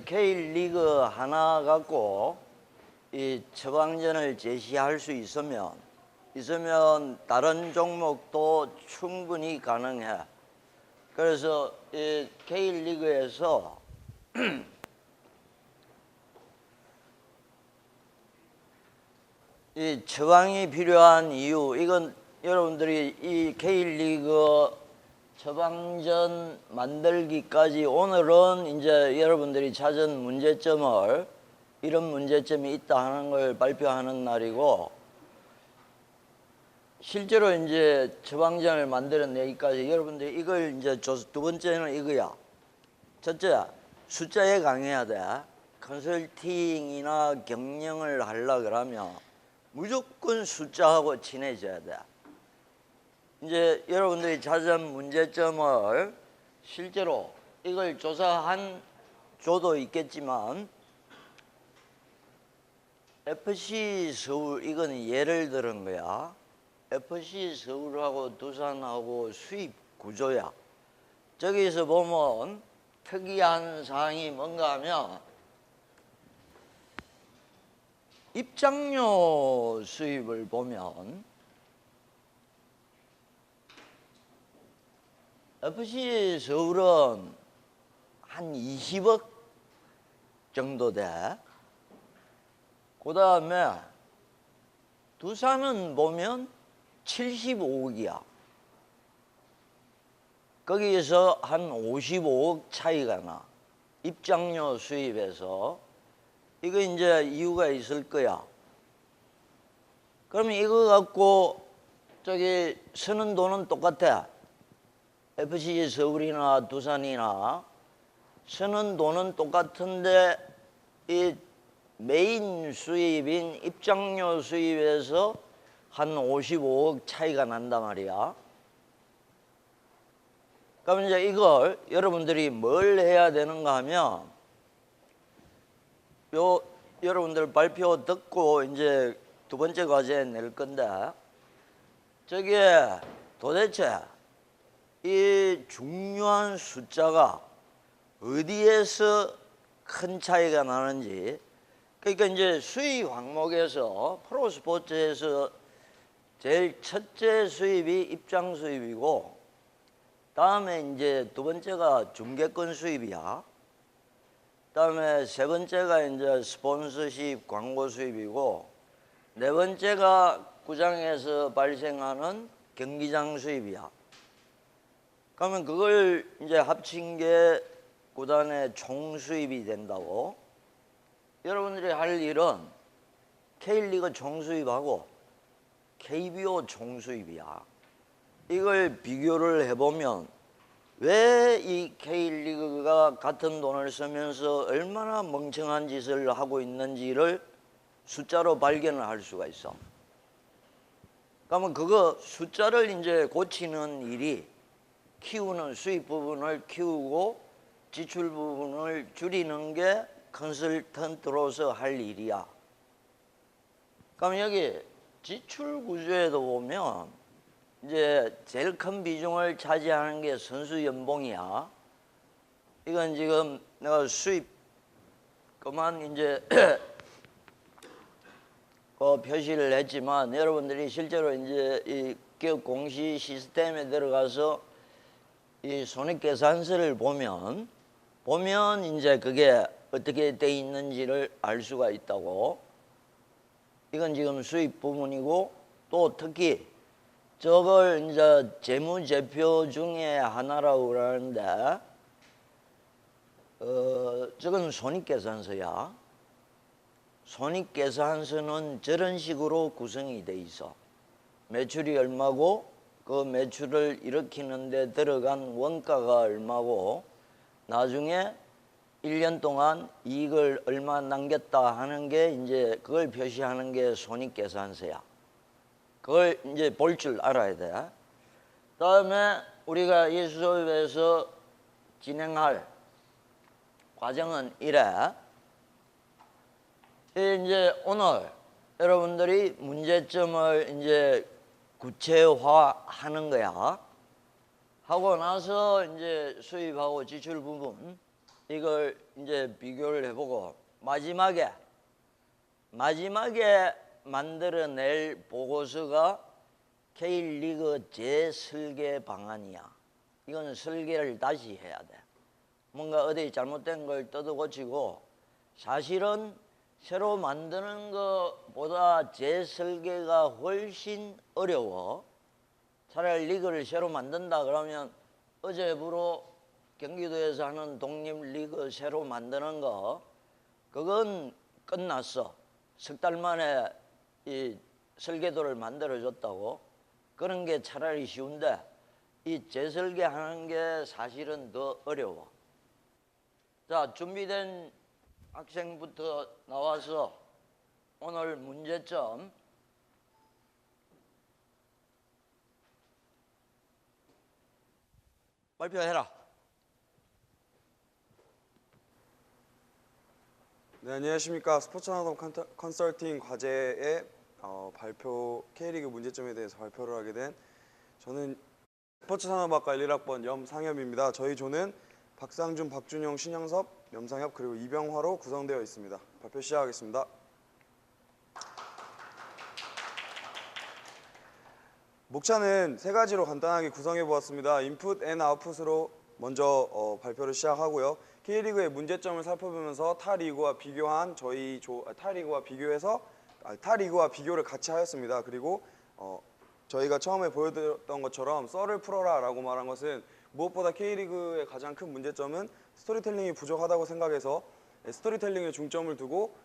K리그 하나 갖고 이 처방전을 제시할 수 있으면 다른 종목도 충분히 가능해. 그래서 이 K리그에서 이 처방이 필요한 이유, 이건 여러분들이 이 K리그 처방전 만들기까지 오늘은 이제 여러분들이 찾은 문제점을, 이런 문제점이 있다 하는 걸 발표하는 날이고, 실제로 이제 처방전을 만들어내기까지 여러분들이 이걸 이제 두 번째는 이거야. 첫째, 숫자에 강해야 돼. 컨설팅이나 경영을 하려 그러면 무조건 숫자하고 친해져야 돼. 이제 여러분들이 찾은 문제점을 실제로 이걸 조사한 조도 있겠지만, FC 서울, 이건 예를 들은 거야. FC 서울하고 두산하고 수입 구조야. 저기서 보면 특이한 사항이 뭔가 하면 입장료 수입을 보면 FC 서울은 한 20억 정도 돼. 그 다음에 두산은 보면 75억이야. 거기에서 한 55억 차이가 나. 입장료 수입에서. 이거 이제 이유가 있을 거야. 그러면 이거 갖고 저기 쓰는 돈은 똑같아. FC 서울이나 두산이나 쓰는 돈은 똑같은데 이 메인 수입인 입장료 수입에서 한 55억 차이가 난단 말이야. 그럼 이제 이걸 여러분들이 뭘 해야 되는가 하면, 여러분들 발표 듣고 이제 두 번째 과제에 낼 건데, 저게 도대체 이 중요한 숫자가 어디에서 큰 차이가 나는지. 그러니까 이제 수입 항목에서 프로스포츠에서 제일 첫째 수입이 입장 수입이고, 다음에 이제 두 번째가 중계권 수입이야. 다음에 세 번째가 이제 스폰서십 광고 수입이고, 네 번째가 구장에서 발생하는 경기장 수입이야. 그러면 그걸 이제 합친 게 구단의 총 수입이 된다고. 여러분들이 할 일은 K리그 총 수입하고 KBO 총 수입이야. 이걸 비교를 해보면 왜 이 K리그가 같은 돈을 쓰면서 얼마나 멍청한 짓을 하고 있는지를 숫자로 발견을 할 수가 있어. 그러면 그거 숫자를 이제 고치는 일이, 키우는 수입 부분을 키우고 지출 부분을 줄이는 게 컨설턴트로서 할 일이야. 그럼 여기 지출 구조에도 보면 이제 제일 큰 비중을 차지하는 게 선수 연봉이야. 이건 지금 내가 수입 그만 이제 표시를 했지만, 여러분들이 실제로 이제 이 기업 공시 시스템에 들어가서 이 손익계산서를 보면 이제 그게 어떻게 돼 있는지를 알 수가 있다고. 이건 지금 수입 부분이고, 또 특히 저걸 이제 재무제표 중에 하나라고 그러는데, 저건 손익계산서야. 손익계산서는 저런 식으로 구성이 돼 있어. 매출이 얼마고, 그 매출을 일으키는 데 들어간 원가가 얼마고, 나중에 1년 동안 이익을 얼마 남겼다 하는 게 이제 그걸 표시하는 게 손익계산서야. 그걸 이제 볼 줄 알아야 돼. 다음에 우리가 이 수업에서 진행할 과정은 이래. 이제 오늘 여러분들이 문제점을 이제 구체화하는 거야. 하고 나서 이제 수입하고 지출 부분 이걸 이제 비교를 해보고 마지막에 만들어낼 보고서가 K리그 재설계 방안이야. 이건 설계를 다시 해야 돼. 뭔가 어디 잘못된 걸 뜯어고치고, 사실은 새로 만드는 것보다 재설계가 훨씬 어려워. 차라리 리그를 새로 만든다 그러면 어제부로 경기도에서 하는 독립리그 새로 만드는 거, 그건 끝났어. 석 달 만에 이 설계도를 만들어줬다고. 그런 게 차라리 쉬운데 이 재설계하는 게 사실은 더 어려워. 자, 준비된 학생부터 나와서 오늘 문제점 발표해라. 네, 안녕하십니까. 스포츠산업 컨설팅 과제의 발표 K리그 문제점에 대해서 발표를 하게 된 저는 스포츠산업학과 1학번 염상엽입니다. 저희 조는 박상준, 박준용, 신영섭, 염상엽 그리고 이병화로 구성되어 있습니다. 발표 시작하겠습니다. 목차는 세 가지로 간단하게 구성해 보았습니다. 인풋 앤 아웃풋으로 먼저 발표를 시작하고요. K리그의 문제점을 살펴보면서 타 리그와 비교한 타 리그와 비교를 같이 하였습니다. 그리고 저희가 처음에 보여드렸던 것처럼 썰을 풀어라 라고 말한 것은 무엇보다 K리그의 가장 큰 문제점은 스토리텔링이 부족하다고 생각해서 스토리텔링에 중점을 두고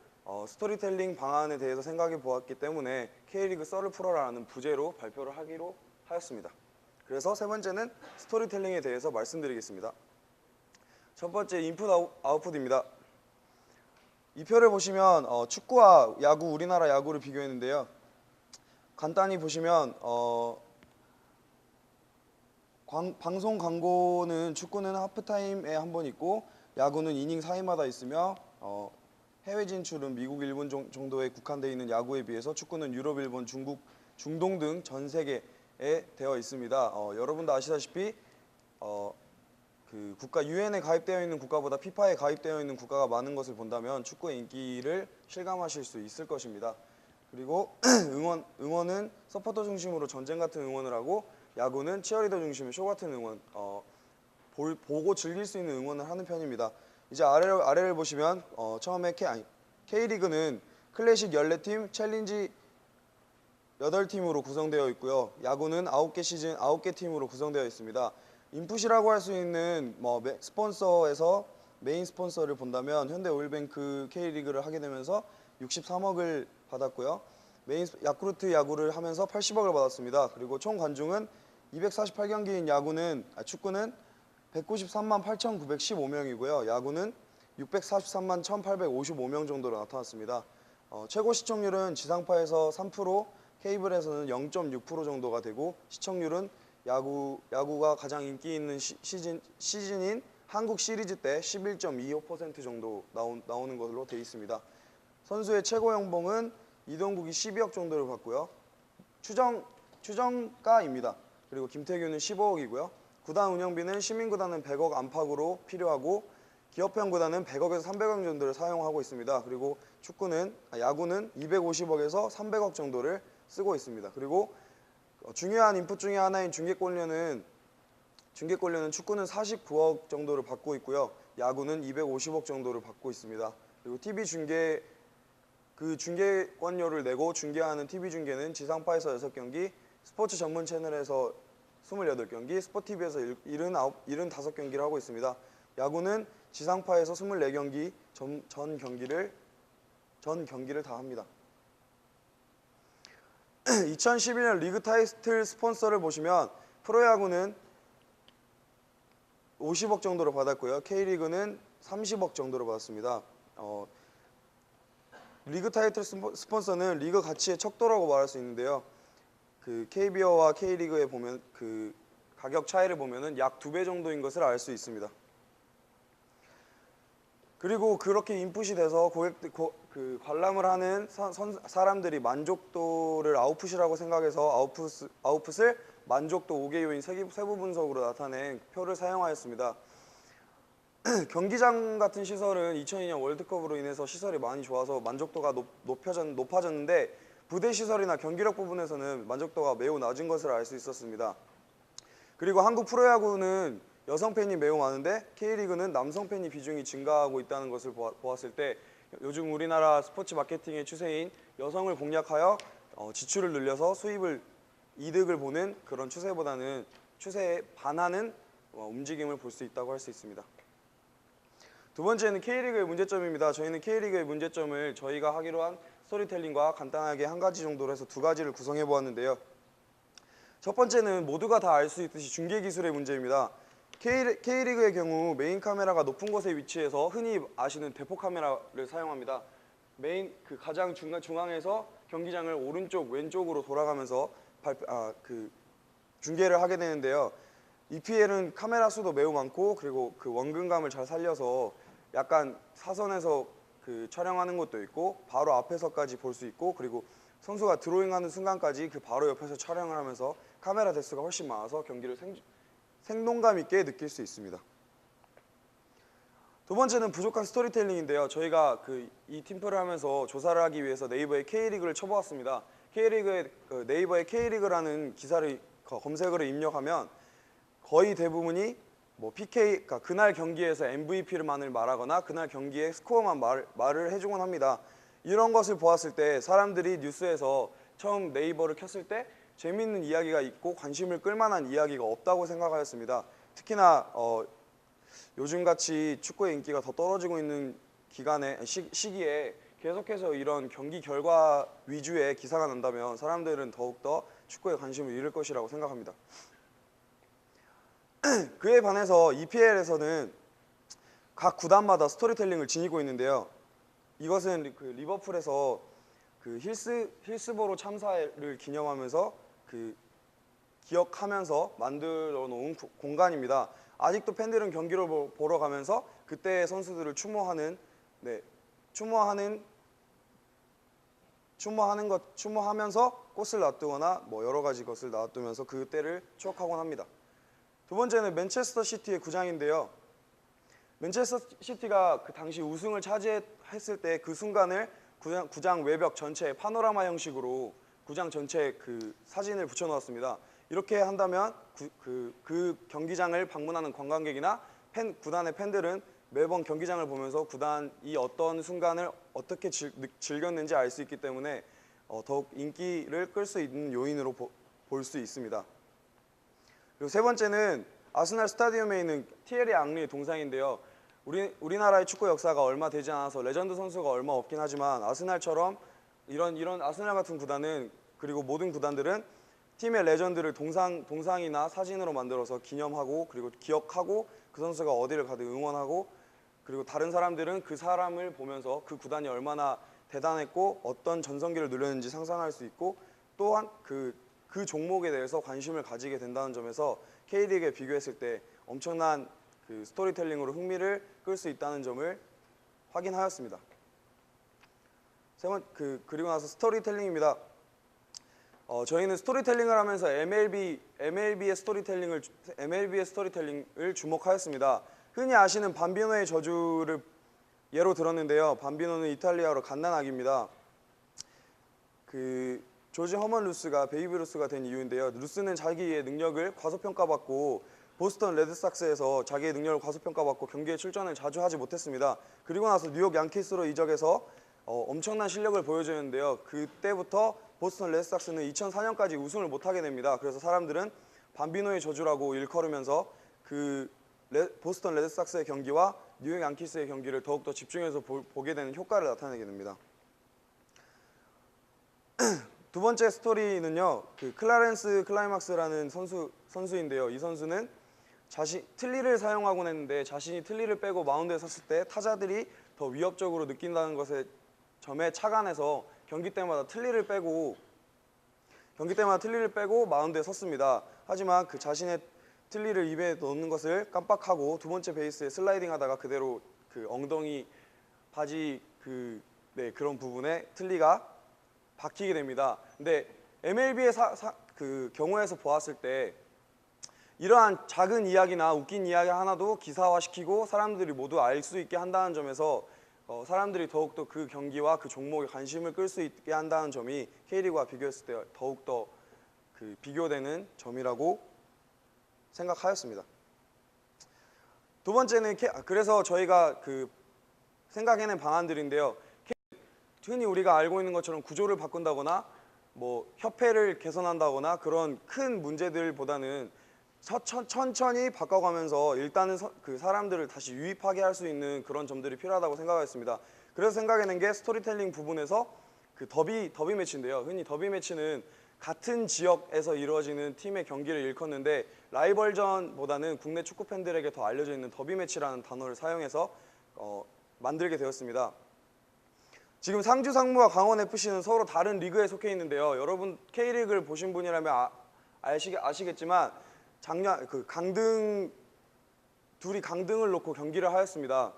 스토리텔링 방안에 대해서 생각해 보았기 때문에 K리그 썰을 풀어라라는 부제로 발표를 하기로 하였습니다. 그래서 세 번째는 스토리텔링에 대해서 말씀드리겠습니다. 첫 번째 인풋 아웃풋입니다. 이 표를 보시면 축구와 야구, 우리나라 야구를 비교했는데요. 간단히 보시면 방송 광고는 축구는 하프타임에 한 번 있고 야구는 이닝 사이마다 있으며 해외 진출은 미국, 일본 정도에 국한되어 있는 야구에 비해서 축구는 유럽, 일본, 중국, 중동 등 전 세계에 되어 있습니다. 여러분도 아시다시피 그 국가 유엔에 가입되어 있는 국가보다 피파에 가입되어 있는 국가가 많은 것을 본다면 축구의 인기를 실감하실 수 있을 것입니다. 그리고 응원은 서포터 중심으로 전쟁 같은 응원을 하고 야구는 치어리더 중심의 쇼 같은 응원, 보고 즐길 수 있는 응원을 하는 편입니다. 이제 아래를 보시면 처음에 K리그는 클래식 14팀, 챌린지 8팀으로 구성되어 있고요. 야구는 9개 팀으로 구성되어 있습니다. 인풋이라고 할 수 있는 스폰서에서 메인 스폰서를 본다면 현대오일뱅크 K리그를 하게 되면서 63억을 받았고요. 야쿠르트 야구를 하면서 80억을 받았습니다. 그리고 총 관중은 248경기인 축구는 193만 8,915명이고요. 야구는 643만 1,855명 정도로 나타났습니다. 최고 시청률은 지상파에서 3%, 케이블에서는 0.6% 정도가 되고 시청률은 야구가 가장 인기 있는 시즌인 한국 시리즈 때 11.25% 정도 나오는 것으로 되어 있습니다. 선수의 최고 연봉은 이동국이 12억 정도를 받고요. 추정가입니다. 그리고 김태균은 15억이고요. 구단 운영비는 시민구단은 100억 안팎으로 필요하고 기업형 구단은 100억에서 300억 정도를 사용하고 있습니다. 그리고 야구는 250억에서 300억 정도를 쓰고 있습니다. 그리고 중요한 인풋 중에 하나인 중계권료는 축구는 49억 정도를 받고 있고요. 야구는 250억 정도를 받고 있습니다. 그리고 TV 중계권료를 내고 중계하는 TV 중계는 지상파에서 6경기, 스포츠 전문 채널에서 28경기, 스포티비에서 75경기를 하고 있습니다. 야구는 지상파에서 24경기, 전 경기를 다 합니다. 2011년 리그 타이틀 스폰서를 보시면 프로야구는 50억 정도로 받았고요. K리그는 30억 정도로 받았습니다. 리그 타이틀 스폰서는 리그 가치의 척도라고 말할 수 있는데요. 그 KBO와 K리그에 보면 그 가격 차이를 보면은 약 2배 정도인 것을 알 수 있습니다. 그리고 그렇게 인풋이 돼서 관람을 하는 사람들이 만족도를 아웃풋이라고 생각해서 아웃풋을 만족도 5개 요인 세부 분석으로 나타낸 표를 사용하였습니다. 경기장 같은 시설은 2002년 월드컵으로 인해서 시설이 많이 좋아서 만족도가 높아졌는데 부대 시설이나 경기력 부분에서는 만족도가 매우 낮은 것을 알 수 있었습니다. 그리고 한국 프로야구는 여성 팬이 매우 많은데 K리그는 남성 팬이 비중이 증가하고 있다는 것을 보았을 때 요즘 우리나라 스포츠 마케팅의 추세인 여성을 공략하여 지출을 늘려서 이득을 보는 그런 추세보다는 추세에 반하는 움직임을 볼 수 있다고 할 수 있습니다. 두 번째는 K리그의 문제점입니다. 저희는 K리그의 문제점을 저희가 하기로 한 스토리텔링과 간단하게 한 가지 정도로 해서 두 가지를 구성해 보았는데요. 첫 번째는 모두가 다 알 수 있듯이 중계 기술의 문제입니다. K리그의 경우 메인 카메라가 높은 곳에 위치해서 흔히 아시는 대포 카메라를 사용합니다. 가장 중앙에서 경기장을 오른쪽 왼쪽으로 돌아가면서 중계를 하게 되는데요. EPL은 카메라 수도 매우 많고 그리고 그 원근감을 잘 살려서 약간 사선에서 촬영하는 것도 있고 바로 앞에서까지 볼 수 있고 그리고 선수가 드로잉하는 순간까지 그 바로 옆에서 촬영을 하면서 카메라 대수가 훨씬 많아서 경기를 생동감 있게 느낄 수 있습니다. 두 번째는 부족한 스토리텔링인데요. 저희가 이 팀플을 하면서 조사를 하기 위해서 네이버에 K리그를 쳐보았습니다. 네이버에 K리그라는 기사를 검색어를 입력하면 거의 대부분이 PK, 그러니까 그날 경기에서 MVP만을 말하거나 그날 경기의 스코어만 말을 해주곤 합니다. 이런 것을 보았을 때 사람들이 뉴스에서 처음 네이버를 켰을 때 재미있는 이야기가 있고 관심을 끌만한 이야기가 없다고 생각하였습니다. 특히나 요즘같이 축구의 인기가 더 떨어지고 있는 시기에 계속해서 이런 경기 결과 위주의 기사가 난다면 사람들은 더욱더 축구에 관심을 잃을 것이라고 생각합니다. 그에 반해서 EPL에서는 각 구단마다 스토리텔링을 지니고 있는데요. 이것은 리버풀에서 힐스보로 참사를 기념하면서 기억하면서 만들어 놓은 공간입니다. 아직도 팬들은 경기를 보러 가면서 그때의 선수들을 추모하면서 꽃을 놔두거나 여러 가지 것을 놔두면서 그때를 추억하곤 합니다. 두 번째는 맨체스터 시티의 구장인데요. 맨체스터 시티가 그 당시 우승을 차지했을 때 그 순간을 구장 외벽 전체에 파노라마 형식으로 구장 전체에 사진을 붙여놓았습니다. 이렇게 한다면 그 경기장을 방문하는 관광객이나 구단의 팬들은 매번 경기장을 보면서 구단이 어떤 순간을 어떻게 즐겼는지 알 수 있기 때문에 더욱 인기를 끌 수 있는 요인으로 볼 수 있습니다. 그리고 세 번째는 아스날 스타디움에 있는 티에리 앙리의 동상인데요. 우리나라의 축구 역사가 얼마 되지 않아서 레전드 선수가 얼마 없긴 하지만 아스날처럼 이런 아스날 같은 구단은 그리고 모든 구단들은 팀의 레전드를 동상이나 사진으로 만들어서 기념하고 그리고 기억하고 그 선수가 어디를 가든 응원하고 그리고 다른 사람들은 그 사람을 보면서 그 구단이 얼마나 대단했고 어떤 전성기를 누렸는지 상상할 수 있고 또한 그 종목에 대해서 관심을 가지게 된다는 점에서 K리그에 비교했을 때 엄청난 스토리텔링으로 흥미를 끌 수 있다는 점을 확인하였습니다. 그리고 나서 스토리텔링입니다. 저희는 스토리텔링을 하면서 MLB의 스토리텔링을 주목하였습니다. 흔히 아시는 밤비노의 저주를 예로 들었는데요. 밤비노는 이탈리아어로 갓난아기입니다. 조지 허먼 루스가 베이비 루스가 된 이유인데요. 루스는 자기의 능력을 과소평가받고 보스턴 레드삭스에서 자기의 능력을 과소평가받고 경기에 출전을 자주 하지 못했습니다. 그리고 나서 뉴욕 양키스로 이적해서 엄청난 실력을 보여주는데요. 그때부터 보스턴 레드삭스는 2004년까지 우승을 못하게 됩니다. 그래서 사람들은 밤비노의 저주라고 일컬으면서 보스턴 레드삭스의 경기와 뉴욕 양키스의 경기를 더욱더 집중해서 보게 되는 효과를 나타내게 됩니다. 두 번째 스토리는요. 클라렌스 클라이막스라는 선수인데요. 이 선수는 틀니를 사용하곤 했는데 자신이 틀니를 빼고 마운드에 섰을 때 타자들이 더 위협적으로 느낀다는 것에 점에 착안해서 경기 때마다 틀니를 빼고 마운드에 섰습니다. 하지만 자신의 틀니를 입에 넣는 것을 깜빡하고 두 번째 베이스에 슬라이딩하다가 그대로 엉덩이 바지 그런 부분에 틀니가 박히게 됩니다. 근데 MLB의 경우에서 보았을 때 이러한 작은 이야기나 웃긴 이야기 하나도 기사화시키고 사람들이 모두 알 수 있게 한다는 점에서 사람들이 더욱더 그 경기와 그 종목에 관심을 끌 수 있게 한다는 점이 K리그와 비교했을 때 더욱더 그 비교되는 점이라고 생각하였습니다. 두 번째는 그래서 저희가 그 생각해낸 방안들인데요. 흔히 우리가 알고 있는 것처럼 구조를 바꾼다거나 뭐 협회를 개선한다거나 그런 큰 문제들보다는 천천히 바꿔가면서 일단은 그 사람들을 다시 유입하게 할 수 있는 그런 점들이 필요하다고 생각했습니다. 그래서 생각해낸 게 스토리텔링 부분에서 그 더비 매치인데요. 흔히 더비 매치는 같은 지역에서 이루어지는 팀의 경기를 일컫는데 라이벌전보다는 국내 축구 팬들에게 더 알려져 있는 더비 매치라는 단어를 사용해서 만들게 되었습니다. 지금 상주 상무와 강원 FC는 서로 다른 리그에 속해 있는데요. 여러분 K리그를 보신 분이라면 아시겠지만 작년 그 둘이 강등을 놓고 경기를 하였습니다.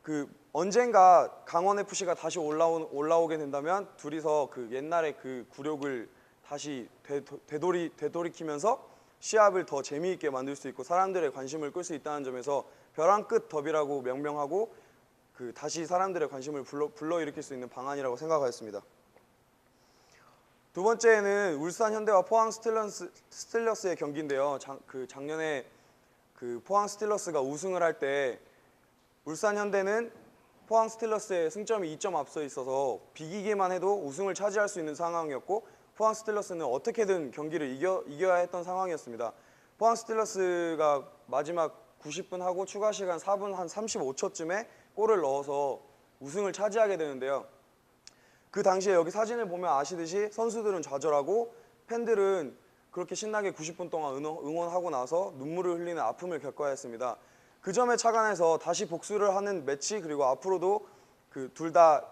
그 언젠가 강원 FC가 다시 올라오게 된다면 둘이서 그 옛날의 그 굴욕을 다시 되돌이키면서 시합을 더 재미있게 만들 수 있고 사람들의 관심을 끌 수 있다는 점에서 벼랑 끝 더비라고 명명하고 그 다시 사람들의 관심을 불러일으킬 수 있는 방안이라고 생각하였습니다. 두 번째는 울산 현대와 포항 스틸러스의 경기인데요. 작년에 그 포항 스틸러스가 우승을 할 때 울산 현대는 포항 스틸러스의 승점이 2점 앞서 있어서 비기기만 해도 우승을 차지할 수 있는 상황이었고 포항 스틸러스는 어떻게든 경기를 이겨야 했던 상황이었습니다. 포항 스틸러스가 마지막 90분 하고 추가 시간 4분 한 35초쯤에 골을 넣어서 우승을 차지하게 되는데요. 그 당시에 여기 사진을 보면 아시듯이 선수들은 좌절하고 팬들은 그렇게 신나게 90분 동안 응원하고 나서 눈물을 흘리는 아픔을 겪어야 했습니다. 그 점에 착안해서 다시 복수를 하는 매치 그리고 앞으로도 그 둘 다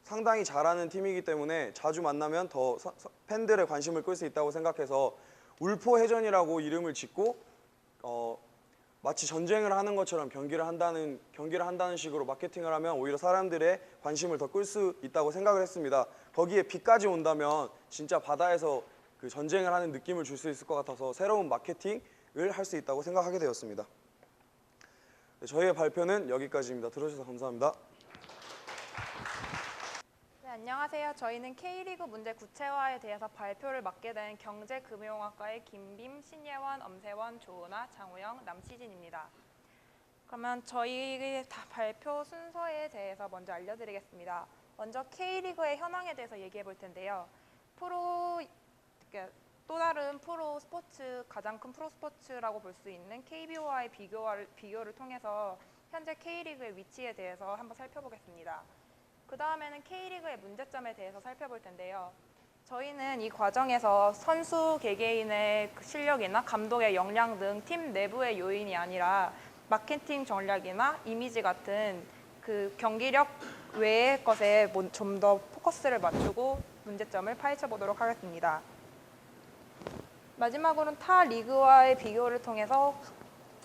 상당히 잘하는 팀이기 때문에 자주 만나면 더 팬들의 관심을 끌 수 있다고 생각해서 울포해전이라고 이름을 짓고 마치 전쟁을 하는 것처럼 경기를 한다는 식으로 마케팅을 하면 오히려 사람들의 관심을 더 끌 수 있다고 생각을 했습니다. 거기에 비까지 온다면 진짜 바다에서 그 전쟁을 하는 느낌을 줄 수 있을 것 같아서 새로운 마케팅을 할 수 있다고 생각하게 되었습니다. 네, 저희의 발표는 여기까지입니다. 들어주셔서 감사합니다. 네, 안녕하세요. 저희는 K리그 문제 구체화에 대해서 발표를 맡게 된 경제금융학과의 김빔, 신예원, 엄세원, 조은아, 장우영, 남시진입니다. 그러면 저희 발표 순서에 대해서 먼저 알려드리겠습니다. 먼저 K리그의 현황에 대해서 얘기해 볼 텐데요. 또 다른 프로 스포츠, 가장 큰 프로 스포츠라고 볼 수 있는 KBO와의 비교를 통해서 현재 K리그의 위치에 대해서 한번 살펴보겠습니다. 그 다음에는 K리그의 문제점에 대해서 살펴볼 텐데요. 저희는 이 과정에서 선수 개개인의 실력이나 감독의 역량 등 팀 내부의 요인이 아니라 마케팅 전략이나 이미지 같은 그 경기력 외의 것에 좀 더 포커스를 맞추고 문제점을 파헤쳐 보도록 하겠습니다. 마지막으로는 타 리그와의 비교를 통해서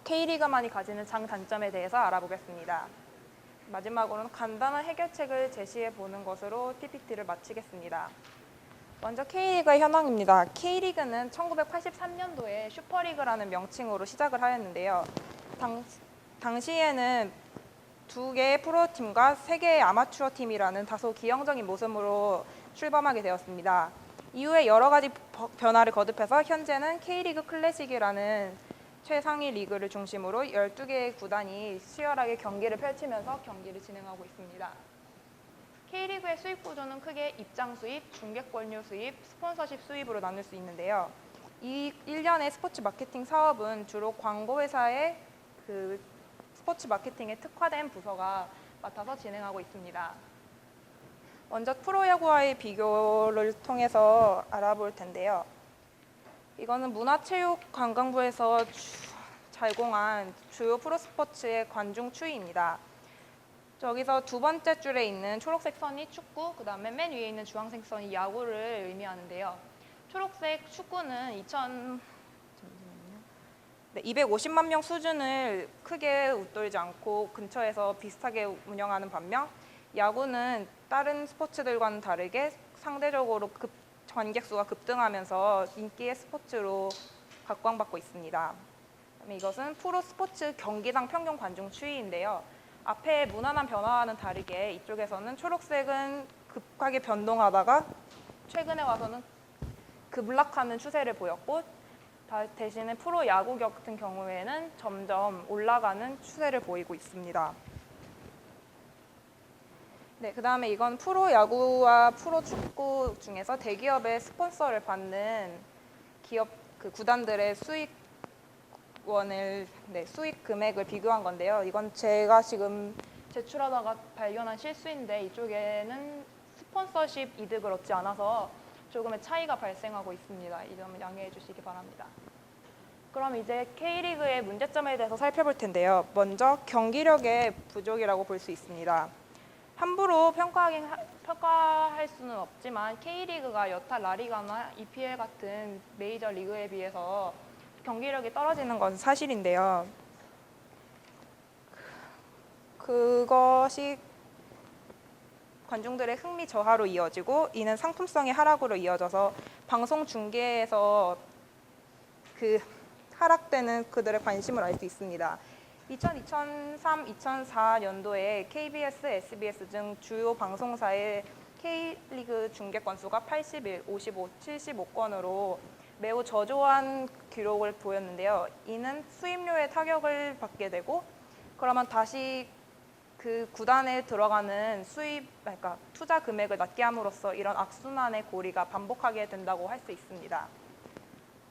K리그만이 가지는 장단점에 대해서 알아보겠습니다. 마지막으로는 간단한 해결책을 제시해 보는 것으로 PPT를 마치겠습니다. 먼저 K리그의 현황입니다. K리그는 1983년도에 슈퍼리그라는 명칭으로 시작을 하였는데요. 당시에는 2개의 프로팀과 3개의 아마추어 팀이라는 다소 기형적인 모습으로 출범하게 되었습니다. 이후에 여러 가지 변화를 거듭해서 현재는 K리그 클래식이라는 최상위 리그를 중심으로 12개의 구단이 치열하게 경기를 펼치면서 경기를 진행하고 있습니다. K리그의 수입 구조는 크게 입장 수입, 중계권료 수입, 스폰서십 수입으로 나눌 수 있는데요. 이 일련의 스포츠 마케팅 사업은 주로 광고회사의 그 스포츠 마케팅에 특화된 부서가 맡아서 진행하고 있습니다. 먼저 프로야구와의 비교를 통해서 알아볼 텐데요. 이거는 문화체육관광부에서 제공한 주요 프로스포츠의 관중 추이입니다. 저기서 두 번째 줄에 있는 초록색 선이 축구, 그 다음에 맨 위에 있는 주황색 선이 야구를 의미하는데요. 초록색 축구는 250만 명 수준을 크게 웃돌지 않고 근처에서 비슷하게 운영하는 반면 야구는 다른 스포츠들과는 다르게 상대적으로 관객 수가 급등하면서 인기의 스포츠로 각광받고 있습니다. 그다음에 이것은 프로 스포츠 경기당 평균 관중 추이인데요. 앞에 무난한 변화와는 다르게 이쪽에서는 초록색은 급하게 변동하다가 최근에 와서는 급락하는 추세를 보였고 대신에 프로 야구 같은 경우에는 점점 올라가는 추세를 보이고 있습니다. 네, 그다음에 이건 프로 야구와 프로 축구 중에서 대기업의 스폰서를 받는 기업 구단들의 수익 금액을 비교한 건데요. 이건 제가 지금 제출하다가 발견한 실수인데 이쪽에는 스폰서십 이득을 얻지 않아서 조금의 차이가 발생하고 있습니다. 이 점은 양해해 주시기 바랍니다. 그럼 이제 K리그의 문제점에 대해서 살펴볼 텐데요. 먼저 경기력의 부족이라고 볼 수 있습니다. 함부로 평가할 수는 없지만 K리그가 여타 라리가나 EPL 같은 메이저 리그에 비해서 경기력이 떨어지는 것은 사실인데요. 그것이 관중들의 흥미 저하로 이어지고 이는 상품성의 하락으로 이어져서 방송 중계에서 하락되는 그들의 관심을 알 수 있습니다. 2003, 2004년도에 KBS, SBS 등 주요 방송사의 K리그 중계 건수가 81, 55, 75건으로 매우 저조한 기록을 보였는데요. 이는 수입료에 타격을 받게 되고 그러면 다시 그 구단에 들어가는 그러니까 투자 금액을 낮게 함으로써 이런 악순환의 고리가 반복하게 된다고 할 수 있습니다.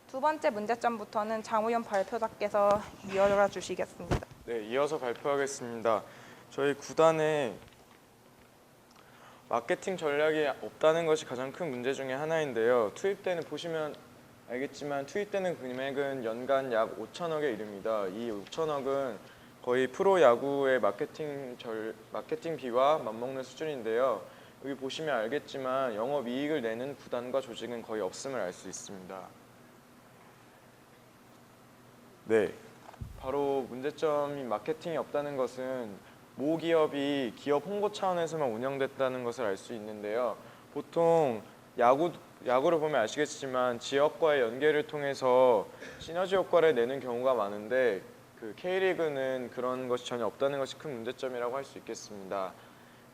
두 번째 문제점부터는 장우현 발표자께서 이어가 주시겠습니다. 네, 이어서 발표하겠습니다. 저희 구단에 마케팅 전략이 없다는 것이 가장 큰 문제 중에 하나인데요. 보시면 알겠지만 투입되는 금액은 연간 약 5천억에 이릅니다. 이 5천억은 거의 프로 야구의 마케팅비와 맞먹는 수준인데요. 여기 보시면 알겠지만 영업이익을 내는 구단과 조직은 거의 없음을 알 수 있습니다. 네, 바로 문제점인 마케팅이 없다는 것은 모 기업이 기업 홍보 차원에서만 운영됐다는 것을 알 수 있는데요. 보통 야구를 보면 아시겠지만 지역과의 연계를 통해서 시너지 효과를 내는 경우가 많은데 K리그는 그런 것이 전혀 없다는 것이 큰 문제점이라고 할 수 있겠습니다.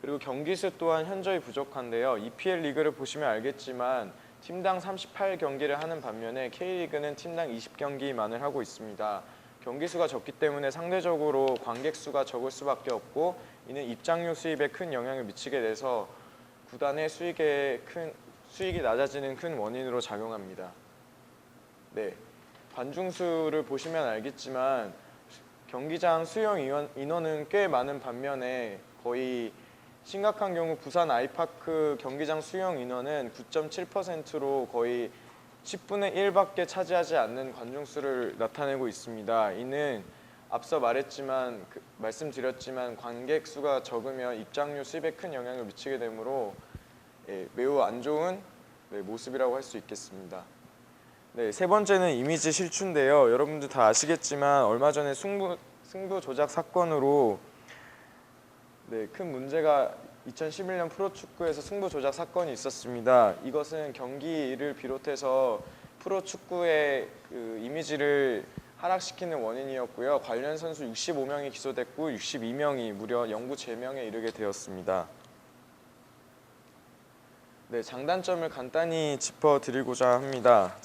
그리고 경기 수 또한 현저히 부족한데요. EPL 리그를 보시면 알겠지만 팀당 38경기를 하는 반면에 K리그는 팀당 20경기만을 하고 있습니다. 경기 수가 적기 때문에 상대적으로 관객 수가 적을 수밖에 없고 이는 입장료 수입에 큰 영향을 미치게 돼서 구단의 수익이 낮아지는 큰 원인으로 작용합니다. 네, 관중 수를 보시면 알겠지만 경기장 수용 인원은 꽤 많은 반면에 거의 심각한 경우 부산 아이파크 경기장 수용 인원은 9.7%로 거의 10분의 1밖에 차지하지 않는 관중 수를 나타내고 있습니다. 이는 앞서 말씀드렸지만 관객 수가 적으면 입장료 수입에 큰 영향을 미치게 되므로 매우 안 좋은 모습이라고 할 수 있겠습니다. 네, 세 번째는 이미지 실추인데요. 여러분들 다 아시겠지만 얼마 전에 승부 조작 사건으로 큰 문제가 2011년 프로축구에서 승부 조작 사건이 있었습니다. 이것은 경기를 비롯해서 프로축구의 이미지를 하락시키는 원인이었고요. 관련 선수 65명이 기소됐고 62명이 무려 영구 제명에 이르게 되었습니다. 네, 장단점을 간단히 짚어드리고자 합니다.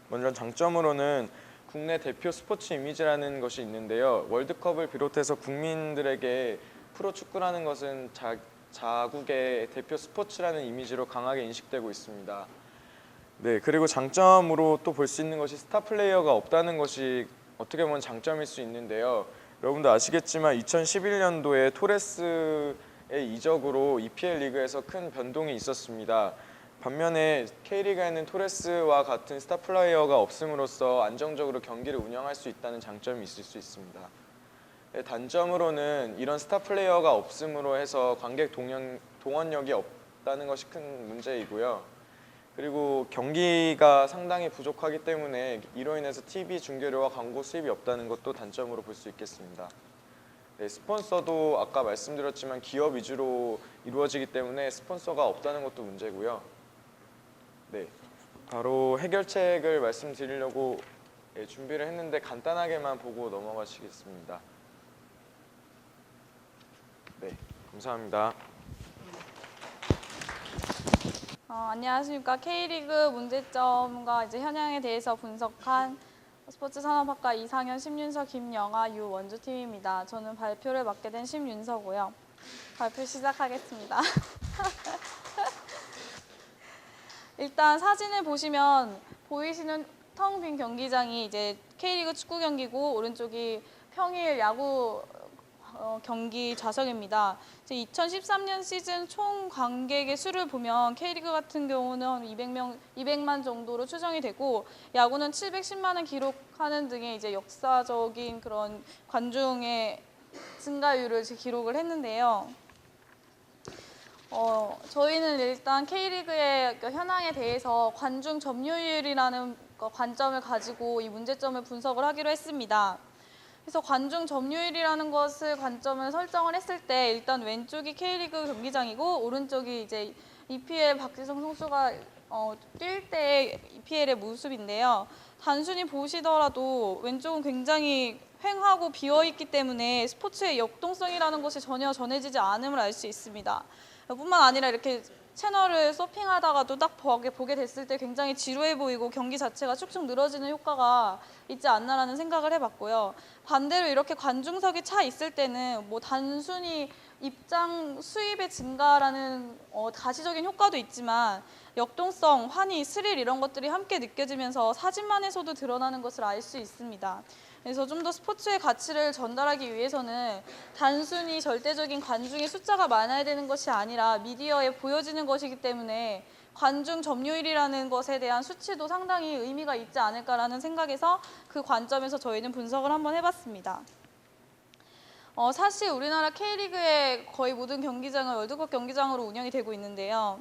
먼저 장점으로는 국내 대표 스포츠 이미지라는 것이 있는데요. 월드컵을 비롯해서 국민들에게 프로축구라는 것은 자국의 대표 스포츠라는 이미지로 강하게 인식되고 있습니다. 네, 그리고 장점으로 또 볼 수 있는 것이 스타 플레이어가 없다는 것이 어떻게 보면 장점일 수 있는데요. 여러분도 아시겠지만 2011년도에 토레스의 이적으로 EPL 리그에서 큰 변동이 있었습니다. 반면에 K리그에는 토레스와 같은 스타 플레이어가 없음으로써 안정적으로 경기를 운영할 수 있다는 장점이 있을 수 있습니다. 단점으로는 이런 스타 플레이어가 없음으로 해서 관객 동원력이 없다는 것이 큰 문제이고요. 그리고 경기가 상당히 부족하기 때문에 이로 인해서 TV 중계료와 광고 수입이 없다는 것도 단점으로 볼 수 있겠습니다. 네, 스폰서도 아까 말씀드렸지만 기업 위주로 이루어지기 때문에 스폰서가 없다는 것도 문제고요. 네, 바로 해결책을 말씀드리려고 준비를 했는데 간단하게만 보고 넘어가시겠습니다. 네, 감사합니다. 안녕하십니까. K리그 문제점과 이제 현황에 대해서 분석한 스포츠산업학과 이상현, 심윤서, 김영아, 유원주 팀입니다. 저는 발표를 맡게 된 심윤서고요. 발표 시작하겠습니다. 일단 사진을 보시면 보이시는 텅 빈 경기장이 이제 K리그 축구 경기고 오른쪽이 평일 야구 경기 좌석입니다. 2013년 시즌 총 관객의 수를 보면 K리그 같은 경우는 한 200만 정도로 추정이 되고 야구는 710만 원 기록하는 등의 이제 역사적인 그런 관중의 증가율을 기록을 했는데요. 저희는 일단 K리그의 현황에 대해서 관중 점유율이라는 관점을 가지고 이 문제점을 분석을 하기로 했습니다. 그래서 관중 점유율이라는 것을 관점을 설정을 했을 때 일단 왼쪽이 K리그 경기장이고 오른쪽이 이제 EPL 박지성 선수가 뛸 때의 EPL의 모습인데요. 단순히 보시더라도 왼쪽은 굉장히 휑하고 비어있기 때문에 스포츠의 역동성이라는 것이 전혀 전해지지 않음을 알 수 있습니다. 뿐만 아니라 이렇게 채널을 서핑하다가도 딱 보게 됐을 때 굉장히 지루해 보이고 경기 자체가 축축 늘어지는 효과가 있지 않나라는 생각을 해봤고요. 반대로 이렇게 관중석이 차 있을 때는 뭐 단순히 입장 수입의 증가라는 가시적인 효과도 있지만 역동성, 환희, 스릴 이런 것들이 함께 느껴지면서 사진만에서도 드러나는 것을 알 수 있습니다. 그래서 좀 더 스포츠의 가치를 전달하기 위해서는 단순히 절대적인 관중의 숫자가 많아야 되는 것이 아니라 미디어에 보여지는 것이기 때문에 관중 점유율이라는 것에 대한 수치도 상당히 의미가 있지 않을까라는 생각에서 그 관점에서 저희는 분석을 한번 해봤습니다. 사실 우리나라 K리그의 거의 모든 경기장은 월드컵 경기장으로 운영이 되고 있는데요.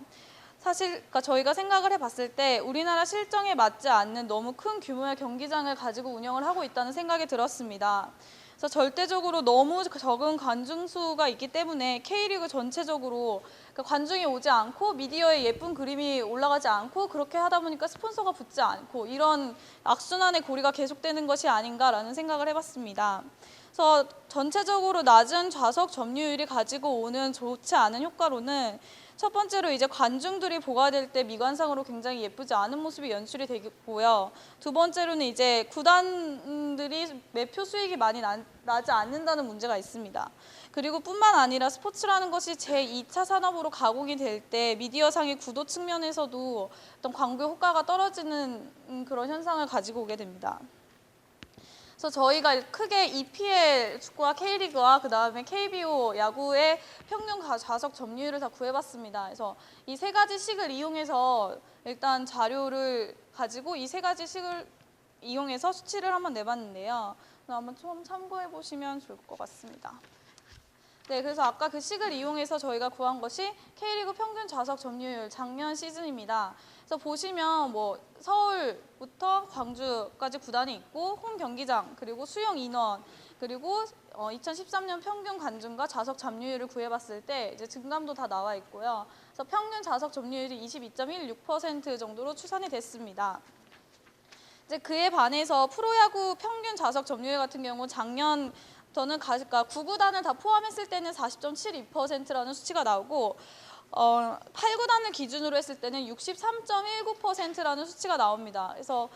사실 그러니까 저희가 생각을 해봤을 때 우리나라 실정에 맞지 않는 너무 큰 규모의 경기장을 가지고 운영을 하고 있다는 생각이 들었습니다. 그래서 절대적으로 너무 적은 관중 수가 있기 때문에 K리그 전체적으로 그러니까 관중이 오지 않고 미디어에 예쁜 그림이 올라가지 않고 그렇게 하다 보니까 스폰서가 붙지 않고 이런 악순환의 고리가 계속되는 것이 아닌가라는 생각을 해봤습니다. 그래서 전체적으로 낮은 좌석 점유율이 가지고 오는 좋지 않은 효과로는 첫 번째로 이제 관중들이 보가 될 때 미관상으로 굉장히 예쁘지 않은 모습이 연출이 되고요. 두 번째로는 이제 구단들이 매표 수익이 많이 나지 않는다는 문제가 있습니다. 그리고 뿐만 아니라 스포츠라는 것이 제2차 산업으로 가공이 될 때 미디어상의 구도 측면에서도 어떤 광고 효과가 떨어지는 그런 현상을 가지고 오게 됩니다. 그래서 저희가 크게 EPL 축구와 K리그와 그다음에 KBO 야구의 평균 좌석 점유율을 다 구해봤습니다. 그래서 이 세 가지 식을 이용해서 일단 자료를 가지고 이 세 가지 식을 이용해서 수치를 한번 내봤는데요. 한번 좀 참고해 보시면 좋을 것 같습니다. 네, 그래서 아까 그 식을 이용해서 저희가 구한 것이 K리그 평균 좌석 점유율 작년 시즌입니다. 그래서 보시면 뭐 서울부터 광주까지 구단이 있고 홈 경기장 그리고 수용 인원 그리고 2013년 평균 관중과 좌석 점유율을 구해봤을 때 이제 증감도 다 나와 있고요. 그래서 평균 좌석 점유율이 22.16% 정도로 추산이 됐습니다. 이제 그에 반해서 프로야구 평균 좌석 점유율 같은 경우 작년 저는 그러니까 9구단을 다 포함했을 때는 40.72%라는 수치가 나오고 8구단을 기준으로 했을 때는 63.19%라는 수치가 나옵니다. 그래서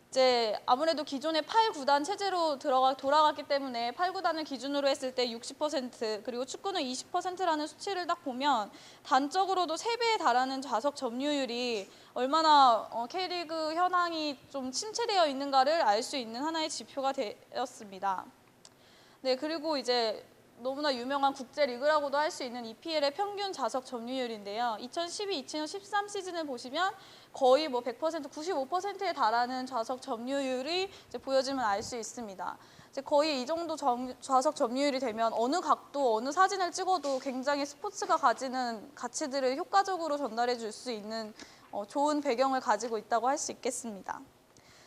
이제 아무래도 기존의 8구단 체제로 돌아갔기 때문에 8구단을 기준으로 했을 때 60% 그리고 축구는 20%라는 수치를 딱 보면 단적으로도 3배에 달하는 좌석 점유율이 얼마나 K리그 현황이 좀 침체되어 있는가를 알 수 있는 하나의 지표가 되었습니다. 네, 그리고 이제 너무나 유명한 국제리그라고도 할 수 있는 EPL의 평균 좌석 점유율인데요. 2012-2013 시즌을 보시면 거의 뭐 100%, 95%에 달하는 좌석 점유율이 이제 보여지면 알 수 있습니다. 이제 거의 이 정도 좌석 점유율이 되면 어느 각도, 어느 사진을 찍어도 굉장히 스포츠가 가지는 가치들을 효과적으로 전달해 줄 수 있는 좋은 배경을 가지고 있다고 할 수 있겠습니다.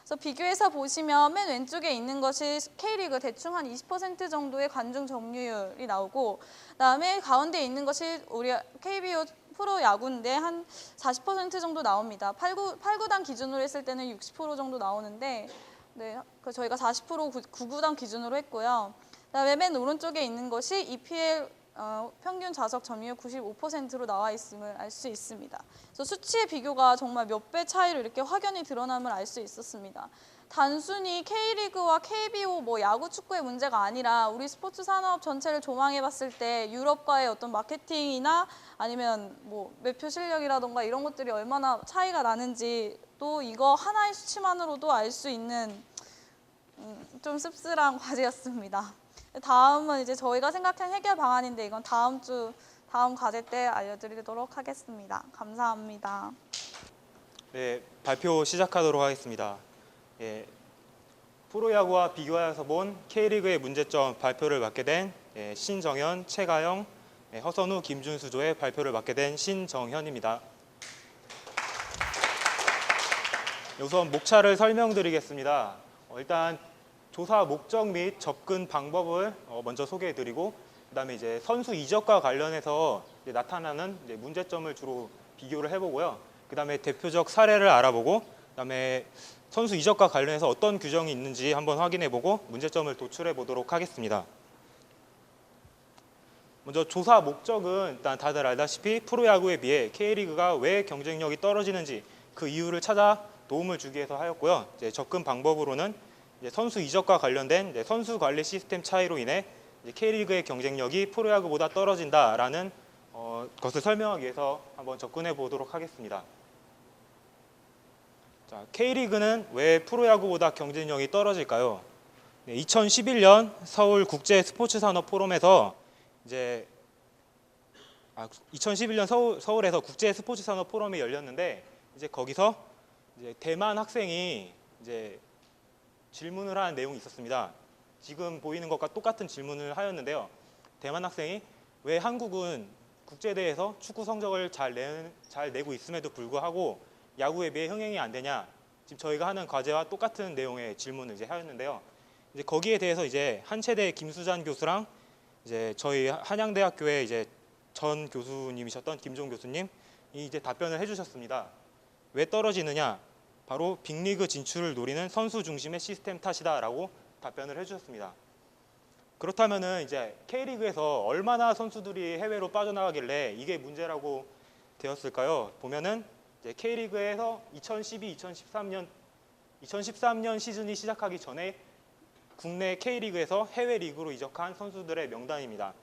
그래서 비교해서 보시면 맨 왼쪽에 있는 것이 K리그 대충 한 20% 정도의 관중 점유율이 나오고 그다음에 가운데 있는 것이 우리 KBO 프로 야구인데 한 40% 정도 나옵니다. 8구단 기준으로 했을 때는 60% 정도 나오는데 네, 저희가 40% 구구단 기준으로 했고요. 그다음에 맨 오른쪽에 있는 것이 EPL 평균 좌석 점유율 95%로 나와 있음을 알 수 있습니다. 그래서 수치의 비교가 정말 몇 배 차이로 이렇게 확연히 드러남을 알 수 있었습니다. 단순히 K리그와 KBO 야구 축구의 문제가 아니라 우리 스포츠 산업 전체를 조망해 봤을 때 유럽과의 어떤 마케팅이나 아니면 매표 실력이라던가 이런 것들이 얼마나 차이가 나는지 또 이거 하나의 수치만으로도 알 수 있는 좀 씁쓸한 과제였습니다. 다음은 이제 저희가 생각한 해결 방안인데 이건 다음 과제 때 알려드리도록 하겠습니다. 감사합니다. 네, 발표 시작하도록 하겠습니다. 예, 프로야구와 비교하여서 본 K리그의 문제점 발표를 맡게 된 신정현, 최가영, 허선우, 김준수조의 발표를 맡게 된 신정현입니다. 우선 목차를 설명드리겠습니다. 일단 조사 목적 및 접근 방법을 먼저 소개해드리고, 그다음에 이제 선수 이적과 관련해서 이제 나타나는 이제 문제점을 주로 비교를 해보고요. 그다음에 대표적 사례를 알아보고, 그다음에 선수 이적과 관련해서 어떤 규정이 있는지 한번 확인해보고 문제점을 도출해 보도록 하겠습니다. 먼저 조사 목적은 일단 다들 알다시피 프로야구에 비해 K리그가 왜 경쟁력이 떨어지는지 그 이유를 찾아 도움을 주기 위해서 하였고요. 이제 접근 방법으로는 이제 선수 이적과 관련된 선수 관리 시스템 차이로 인해 이제 K리그의 경쟁력이 프로야구보다 떨어진다라는 것을 설명하기 위해서 한번 접근해 보도록 하겠습니다. 자, K리그는 왜 프로야구보다 경쟁력이 떨어질까요? 2011년 서울 국제 스포츠 산업 포럼에서 이제 2011년 서울에서 국제 스포츠 산업 포럼이 열렸는데, 이제 거기서 이제 대만 학생이 이제 질문을 한 내용이 있었습니다. 지금 보이는 것과 똑같은 질문을 하였는데요. 대만 학생이 왜 한국은 국제대회에서 축구 성적을 잘 내고 있음에도 불구하고 야구에 비해 흥행이 안 되냐? 지금 저희가 하는 과제와 똑같은 내용의 질문을 이제 하였는데요. 이제 거기에 대해서 이제 한체대 김수잔 교수랑 이제 저희 한양대학교의 이제 전 교수님이셨던 김종 교수님이 이제 답변을 해주셨습니다. 왜 떨어지느냐? 바로 빅리그 진출을 노리는 선수 중심의 시스템 탓이다라고 답변을 해주셨습니다. 그렇다면은 이제 K리그에서 얼마나 선수들이 해외로 빠져나가길래 이게 문제라고 되었을까요? 보면은 이제 K리그에서 2013년 시즌이 시작하기 전에 국내 K리그에서 해외 리그로 이적한 선수들의 명단입니다.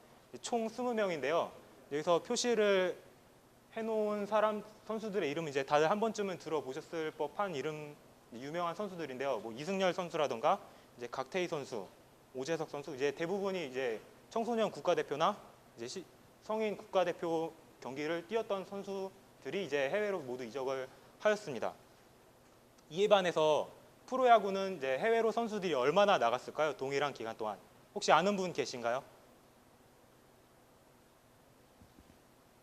총 20명인데요. 여기서 표시를 해놓은 선수들의 이름은 이제 다들 한 번쯤은 들어보셨을 법한 이름, 유명한 선수들인데요. 이승열 선수라던가 이제 각태희 선수, 오재석 선수, 이제 대부분이 이제 청소년 국가대표나 이제 성인 국가대표 경기를 뛰었던 선수들이 이제 해외로 모두 이적을 하였습니다. 이에 반해서 프로야구는 이제 해외로 선수들이 얼마나 나갔을까요? 동일한 기간 동안. 혹시 아는 분 계신가요?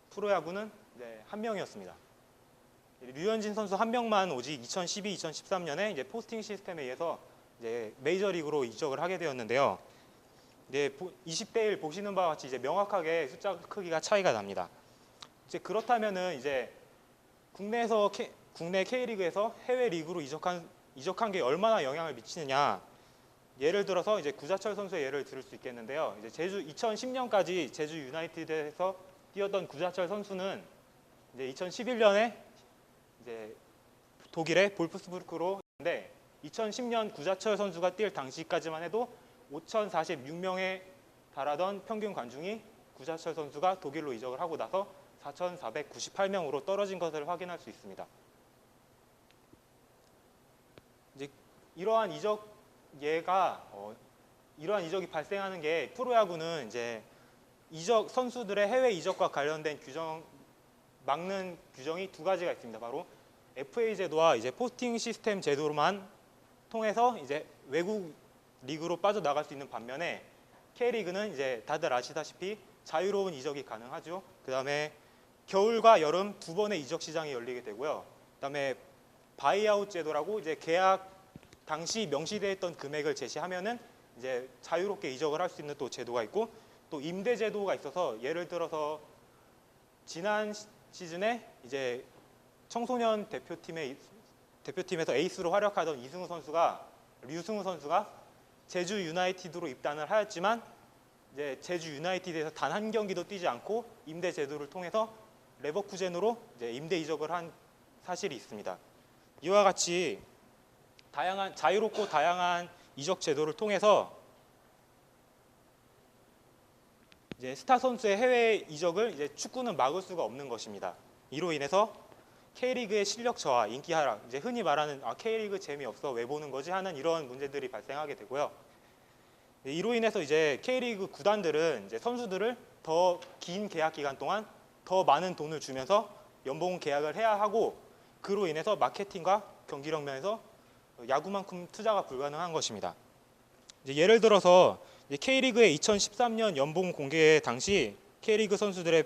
프로야구는 이제 한 명이었습니다. 류현진 선수 한 명만 오직 2012, 2013년에 이제 포스팅 시스템에 의해서 이제 메이저리그로 이적을 하게 되었는데요. 이제 20대 1 보시는 바와 같이 이제 명확하게 숫자 크기가 차이가 납니다. 이제 그렇다면은 이제 국내 K리그에서 해외 리그로 이적한 게 얼마나 영향을 미치느냐? 예를 들어서 이제 구자철 선수의 예를 들을 수 있겠는데요. 이제 2010년까지 제주 유나이티드에서 뛰었던 구자철 선수는 이제 2011년에 이제 독일의 볼프스부르크로 있는데 2010년 구자철 선수가 뛸 당시까지만 해도 5,046명에 달하던 평균 관중이 구자철 선수가 독일로 이적을 하고 나서 4,498명으로 떨어진 것을 확인할 수 있습니다. 이제 이러한 이적이 발생하는 게 프로야구는 이제 선수들의 해외 이적과 관련된 막는 규정이 두 가지가 있습니다. 바로 FA 제도와 이제 포스팅 시스템 제도로만 통해서 이제 외국 리그로 빠져나갈 수 있는 반면에 K리그는 이제 다들 아시다시피 자유로운 이적이 가능하죠. 그다음에 겨울과 여름 두 번의 이적 시장이 열리게 되고요. 그다음에 바이아웃 제도라고 이제 계약 당시 명시되어 있던 금액을 제시하면은 이제 자유롭게 이적을 할 수 있는 또 제도가 있고, 또 임대 제도가 있어서 예를 들어서 지난 시즌에 이제 청소년 대표팀에서 에이스로 활약하던 이승우 선수가 류승우 선수가 제주 유나이티드로 입단을 하였지만 이제 제주 유나이티드에서 단 한 경기도 뛰지 않고 임대 제도를 통해서 레버쿠젠으로 이제 임대 이적을 한 사실이 있습니다. 이와 같이 자유롭고 다양한 이적 제도를 통해서 이제 스타 선수의 해외 이적을 이제 축구는 막을 수가 없는 것입니다. 이로 인해서 K리그의 실력 저하, 인기 하락, 이제 흔히 말하는 K리그 재미없어 왜 보는 거지 하는 이런 문제들이 발생하게 되고요. 이로 인해서 이제 K리그 구단들은 이제 선수들을 더 긴 계약 기간 동안 더 많은 돈을 주면서 연봉 계약을 해야 하고 그로 인해서 마케팅과 경기력 면에서 야구만큼 투자가 불가능한 것입니다. 이제 예를 들어서 K리그의 2013년 연봉 공개 당시 K리그 선수들의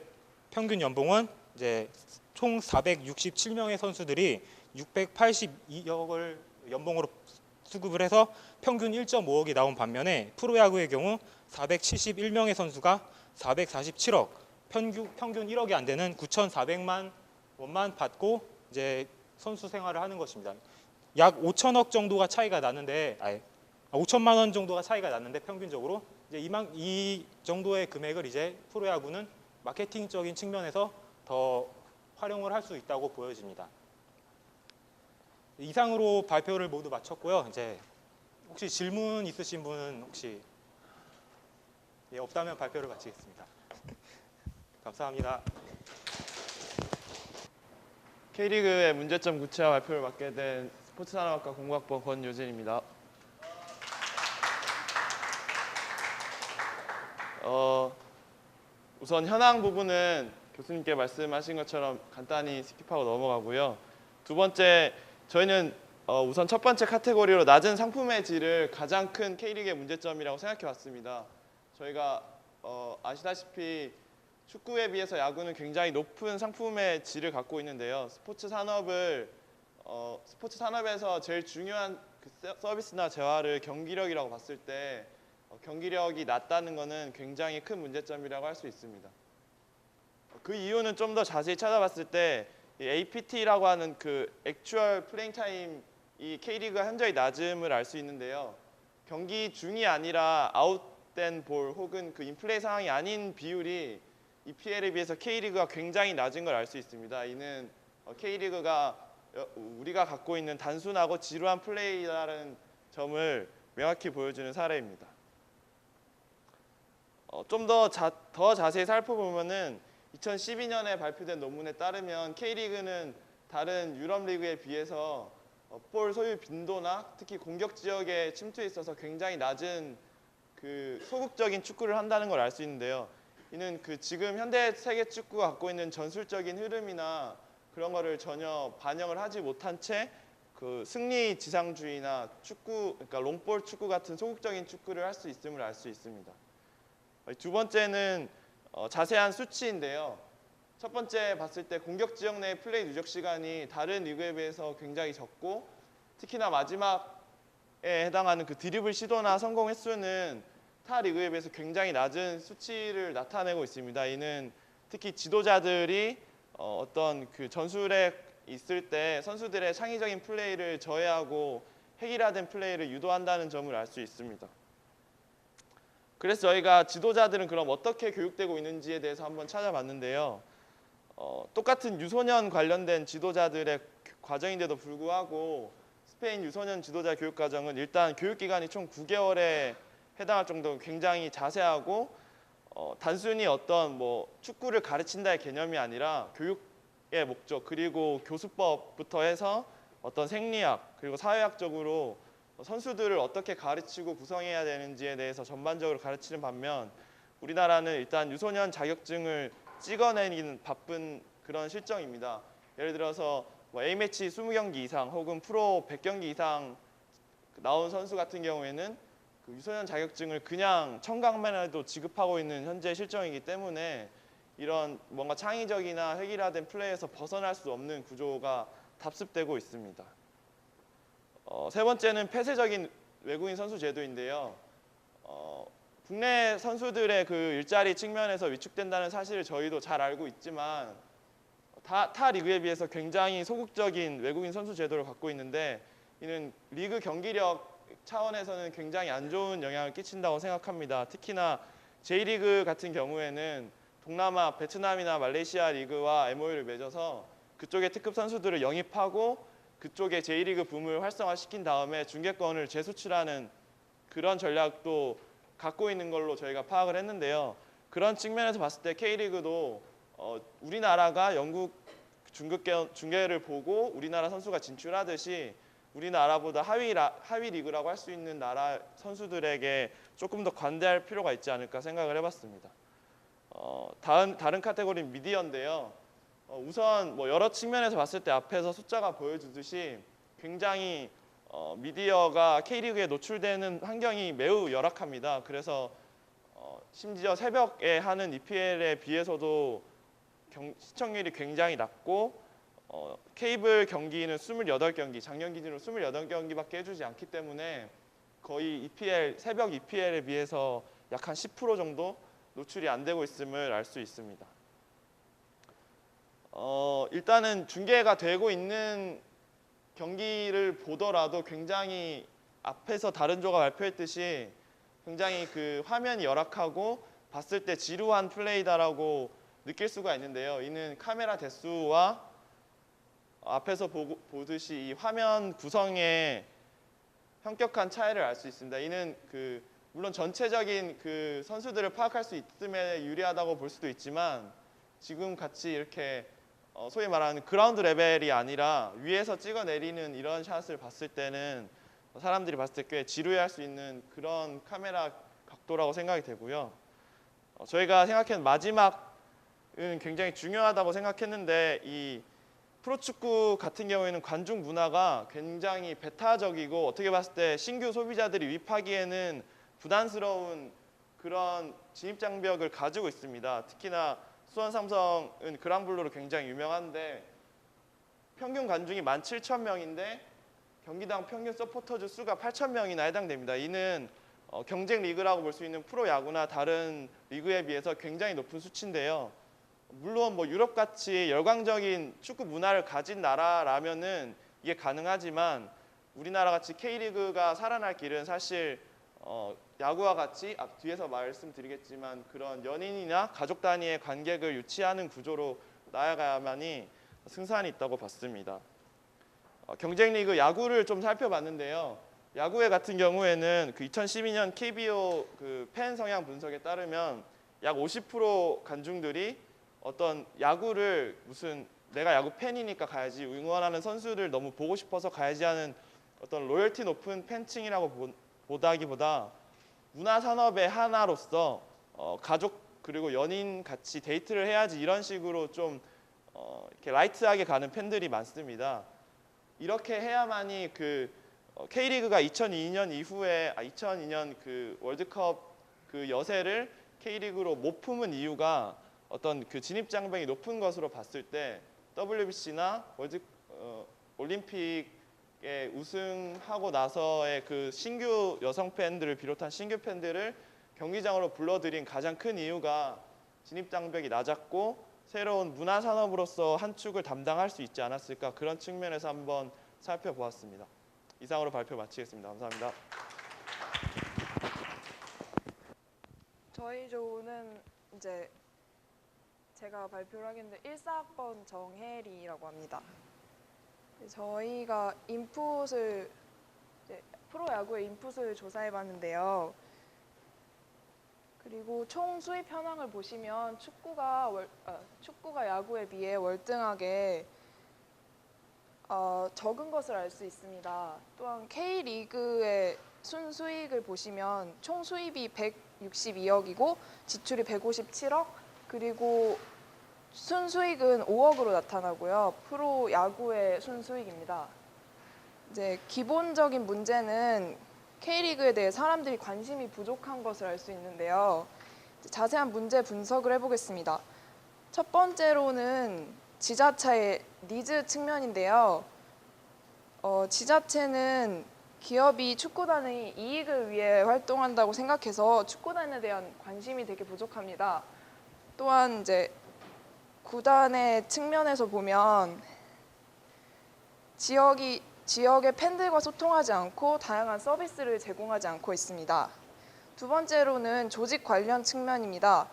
평균 연봉은 이제 총 467명의 선수들이 682억을 연봉으로 수급을 해서 평균 1.5억이 나온 반면에 프로야구의 경우 471명의 선수가 447억, 평균 1억이 안 되는 9,400만 원만 받고 이제 선수 생활을 하는 것입니다. 약 5천억 정도가 차이가 나는데 5천만 원 정도가 차이가 났는데 평균적으로 이제 이 정도의 금액을 이제 프로야구는 마케팅적인 측면에서 더 활용을 할 수 있다고 보여집니다. 이상으로 발표를 모두 마쳤고요. 이제 혹시 질문 있으신 분은 혹시 없다면 발표를 마치겠습니다. 감사합니다. K리그의 문제점 구체화 발표를 맡게 된 스포츠산업학과 공부학번 권유진입니다. 우선 현황 부분은 교수님께 말씀하신 것처럼 간단히 스킵하고 넘어가고요. 두 번째, 저희는 우선 첫 번째 카테고리로 낮은 상품의 질을 가장 큰 K리그의 문제점이라고 생각해 왔습니다. 저희가 아시다시피 축구에 비해서 야구는 굉장히 높은 상품의 질을 갖고 있는데요. 스포츠 산업에서 제일 중요한 그 서비스나 재화를 경기력이라고 봤을 때 경기력이 낮다는 것은 굉장히 큰 문제점이라고 할 수 있습니다. 그 이유는 좀 더 자세히 찾아봤을 때 APT라고 하는 그 액추얼 플레잉 타임 이 K리그가 현저히 낮음을 알 수 있는데요. 경기 중이 아니라 아웃된 볼 혹은 그 인플레이 상황이 아닌 비율이 EPL에 비해서 K리그가 굉장히 낮은 걸 알 수 있습니다. 이는 K리그가 우리가 갖고 있는 단순하고 지루한 플레이라는 점을 명확히 보여주는 사례입니다. 좀 더 자세히 살펴보면은 2012년에 발표된 논문에 따르면 K리그는 다른 유럽 리그에 비해서 볼 소유 빈도나 특히 공격 지역의 침투에 있어서 굉장히 낮은 그 소극적인 축구를 한다는 걸 알 수 있는데요. 이는 그 지금 현대 세계 축구가 갖고 있는 전술적인 흐름이나 그런 거를 전혀 반영을 하지 못한 채 그 승리 지상주의나 축구, 그러니까 롱볼 축구 같은 소극적인 축구를 할 수 있음을 알 수 있습니다. 두 번째는 자세한 수치인데요. 첫 번째 봤을 때 공격 지역 내 플레이 누적 시간이 다른 리그에 비해서 굉장히 적고 특히나 마지막에 해당하는 그 드리블 시도나 성공 횟수는 타 리그에 비해서 굉장히 낮은 수치를 나타내고 있습니다. 이는 특히 지도자들이 어떤 그 전술에 있을 때 선수들의 창의적인 플레이를 저해하고 획일화된 플레이를 유도한다는 점을 알 수 있습니다. 그래서 저희가 지도자들은 그럼 어떻게 교육되고 있는지에 대해서 한번 찾아봤는데요. 똑같은 유소년 관련된 지도자들의 과정인데도 불구하고 스페인 유소년 지도자 교육 과정은 일단 교육 기간이 총 9개월에 해당할 정도로 굉장히 자세하고 단순히 어떤 뭐 축구를 가르친다의 개념이 아니라 교육의 목적 그리고 교수법부터 해서 어떤 생리학 그리고 사회학적으로 선수들을 어떻게 가르치고 구성해야 되는지에 대해서 전반적으로 가르치는 반면 우리나라는 일단 유소년 자격증을 찍어내는 바쁜 그런 실정입니다. 예를 들어서 뭐 A매치 20경기 이상 혹은 프로 100경기 이상 나온 선수 같은 경우에는 그 유소년 자격증을 그냥 청강만 해도 지급하고 있는 현재 실정이기 때문에 이런 뭔가 창의적이나 획일화된 플레이에서 벗어날 수 없는 구조가 답습되고 있습니다. 세 번째는 폐쇄적인 외국인 선수 제도인데요. 국내 선수들의 그 일자리 측면에서 위축된다는 사실을 저희도 잘 알고 있지만 타 리그에 비해서 굉장히 소극적인 외국인 선수 제도를 갖고 있는데 이는 리그 경기력 차원에서는 굉장히 안 좋은 영향을 끼친다고 생각합니다. 특히나 J리그 같은 경우에는 동남아 베트남이나 말레이시아 리그와 MOU를 맺어서 그쪽의 특급 선수들을 영입하고 그쪽에 J리그 붐을 활성화시킨 다음에 중계권을 재수출하는 그런 전략도 갖고 있는 걸로 저희가 파악을 했는데요. 그런 측면에서 봤을 때 K리그도 우리나라가 영국 중계를 보고 우리나라 선수가 진출하듯이 우리나라보다 하위 리그라고 할 수 있는 나라 선수들에게 조금 더 관대할 필요가 있지 않을까 생각을 해봤습니다. 다른 카테고리는 미디어인데요. 우선 뭐 여러 측면에서 봤을 때 앞에서 숫자가 보여주듯이 굉장히 미디어가 K리그에 노출되는 환경이 매우 열악합니다. 그래서 심지어 새벽에 하는 EPL에 비해서도 시청률이 굉장히 낮고 케이블 경기는 28경기, 작년 기준으로 28경기밖에 해주지 않기 때문에 거의 새벽 EPL에 비해서 약 한 10% 정도 노출이 안 되고 있음을 알 수 있습니다. 일단은 중계가 되고 있는 경기를 보더라도 굉장히 앞에서 다른 조가 발표했듯이 굉장히 그 화면이 열악하고 봤을 때 지루한 플레이다라고 느낄 수가 있는데요. 이는 카메라 대수와 앞에서 보듯이 이 화면 구성의 현격한 차이를 알 수 있습니다. 이는 물론 전체적인 그 선수들을 파악할 수 있음에 유리하다고 볼 수도 있지만 지금 같이 이렇게 소위 말하는 그라운드 레벨이 아니라 위에서 찍어내리는 이런 샷을 봤을 때는 사람들이 봤을 때 꽤 지루해할 수 있는 그런 카메라 각도라고 생각이 되고요. 저희가 생각하는 마지막은 굉장히 중요하다고 생각했는데 이 프로축구 같은 경우에는 관중 문화가 굉장히 배타적이고 어떻게 봤을 때 신규 소비자들이 유입하기에는 부담스러운 그런 진입 장벽을 가지고 있습니다. 특히나 수원 삼성은 그랑블루로 굉장히 유명한데 평균 관중이 17,000명인데 경기당 평균 서포터즈 수가 8,000명이나 해당됩니다. 이는 경쟁 리그라고 볼 수 있는 프로야구나 다른 리그에 비해서 굉장히 높은 수치인데요. 물론 뭐 유럽같이 열광적인 축구 문화를 가진 나라라면은 이게 가능하지만 우리나라 같이 K리그가 살아날 길은 사실 야구와 같이 뒤에서 말씀드리겠지만 그런 연인이나 가족 단위의 관객을 유치하는 구조로 나아가야만이 승산이 있다고 봤습니다. 경쟁 리그 야구를 좀 살펴봤는데요. 야구회 같은 경우에는 그 2012년 KBO 그 팬 성향 분석에 따르면 약 50% 관중들이 어떤 야구를 무슨 내가 야구 팬이니까 가야지 응원하는 선수를 너무 보고 싶어서 가야지 하는 어떤 로열티 높은 팬층이라고 보다기보다 문화산업의 하나로서 가족 그리고 연인 같이 데이트를 해야지 이런 식으로 좀 이렇게 라이트하게 가는 팬들이 많습니다. 이렇게 해야만이 K리그가 2002년 이후에 2002년 그 월드컵 그 여세를 K리그로 못 품은 이유가 어떤 그 진입 장벽이 높은 것으로 봤을 때 WBC나 올림픽에 우승하고 나서의 그 신규 여성 팬들을 비롯한 신규 팬들을 경기장으로 불러들인 가장 큰 이유가 진입 장벽이 낮았고 새로운 문화 산업으로서 한 축을 담당할 수 있지 않았을까 그런 측면에서 한번 살펴보았습니다. 이상으로 발표 마치겠습니다. 감사합니다. 저희 조는 이제 제가 발표를 하겠는데 14학번 정혜리라고 합니다. 저희가 프로야구의 인풋을 조사해봤는데요. 그리고 총 수입 현황을 보시면 축구가 야구에 비해 월등하게 적은 것을 알 수 있습니다. 또한 K리그의 순수익을 보시면 총 수입이 162억이고 지출이 157억 그리고 순수익은 5억으로 나타나고요. 프로 야구의 순수익입니다. 이제 기본적인 문제는 K리그에 대해 사람들이 관심이 부족한 것을 알 수 있는데요. 자세한 문제 분석을 해보겠습니다. 첫 번째로는 지자체의 니즈 측면인데요. 지자체는 기업이 축구단의 이익을 위해 활동한다고 생각해서 축구단에 대한 관심이 되게 부족합니다. 또한 이제 구단의 측면에서 보면 지역의 팬들과 소통하지 않고 다양한 서비스를 제공하지 않고 있습니다. 두 번째로는 조직 관련 측면입니다.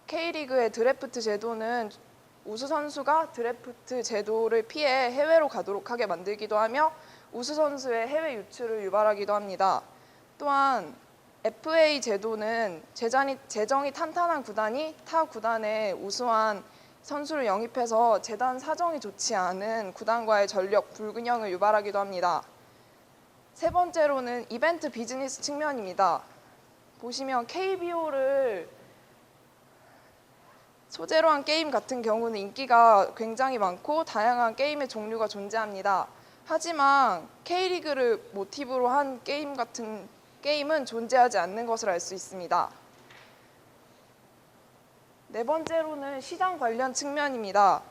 K리그의 드래프트 제도는 우수 선수가 드래프트 제도를 피해 해외로 가도록 하게 만들기도 하며 우수 선수의 해외 유출을 유발하기도 합니다. 또한 FA 제도는 재정이 탄탄한 구단이 타 구단의 우수한 선수를 영입해서 재단 사정이 좋지 않은 구단과의 전력 불균형을 유발하기도 합니다. 세 번째로는 이벤트 비즈니스 측면입니다. 보시면 KBO를 소재로 한 게임 같은 경우는 인기가 굉장히 많고 다양한 게임의 종류가 존재합니다. 하지만 K리그를 모티브로 한 게임은 존재하지 않는 것을 알 수 있습니다. 네 번째로는 시장 관련 측면입니다.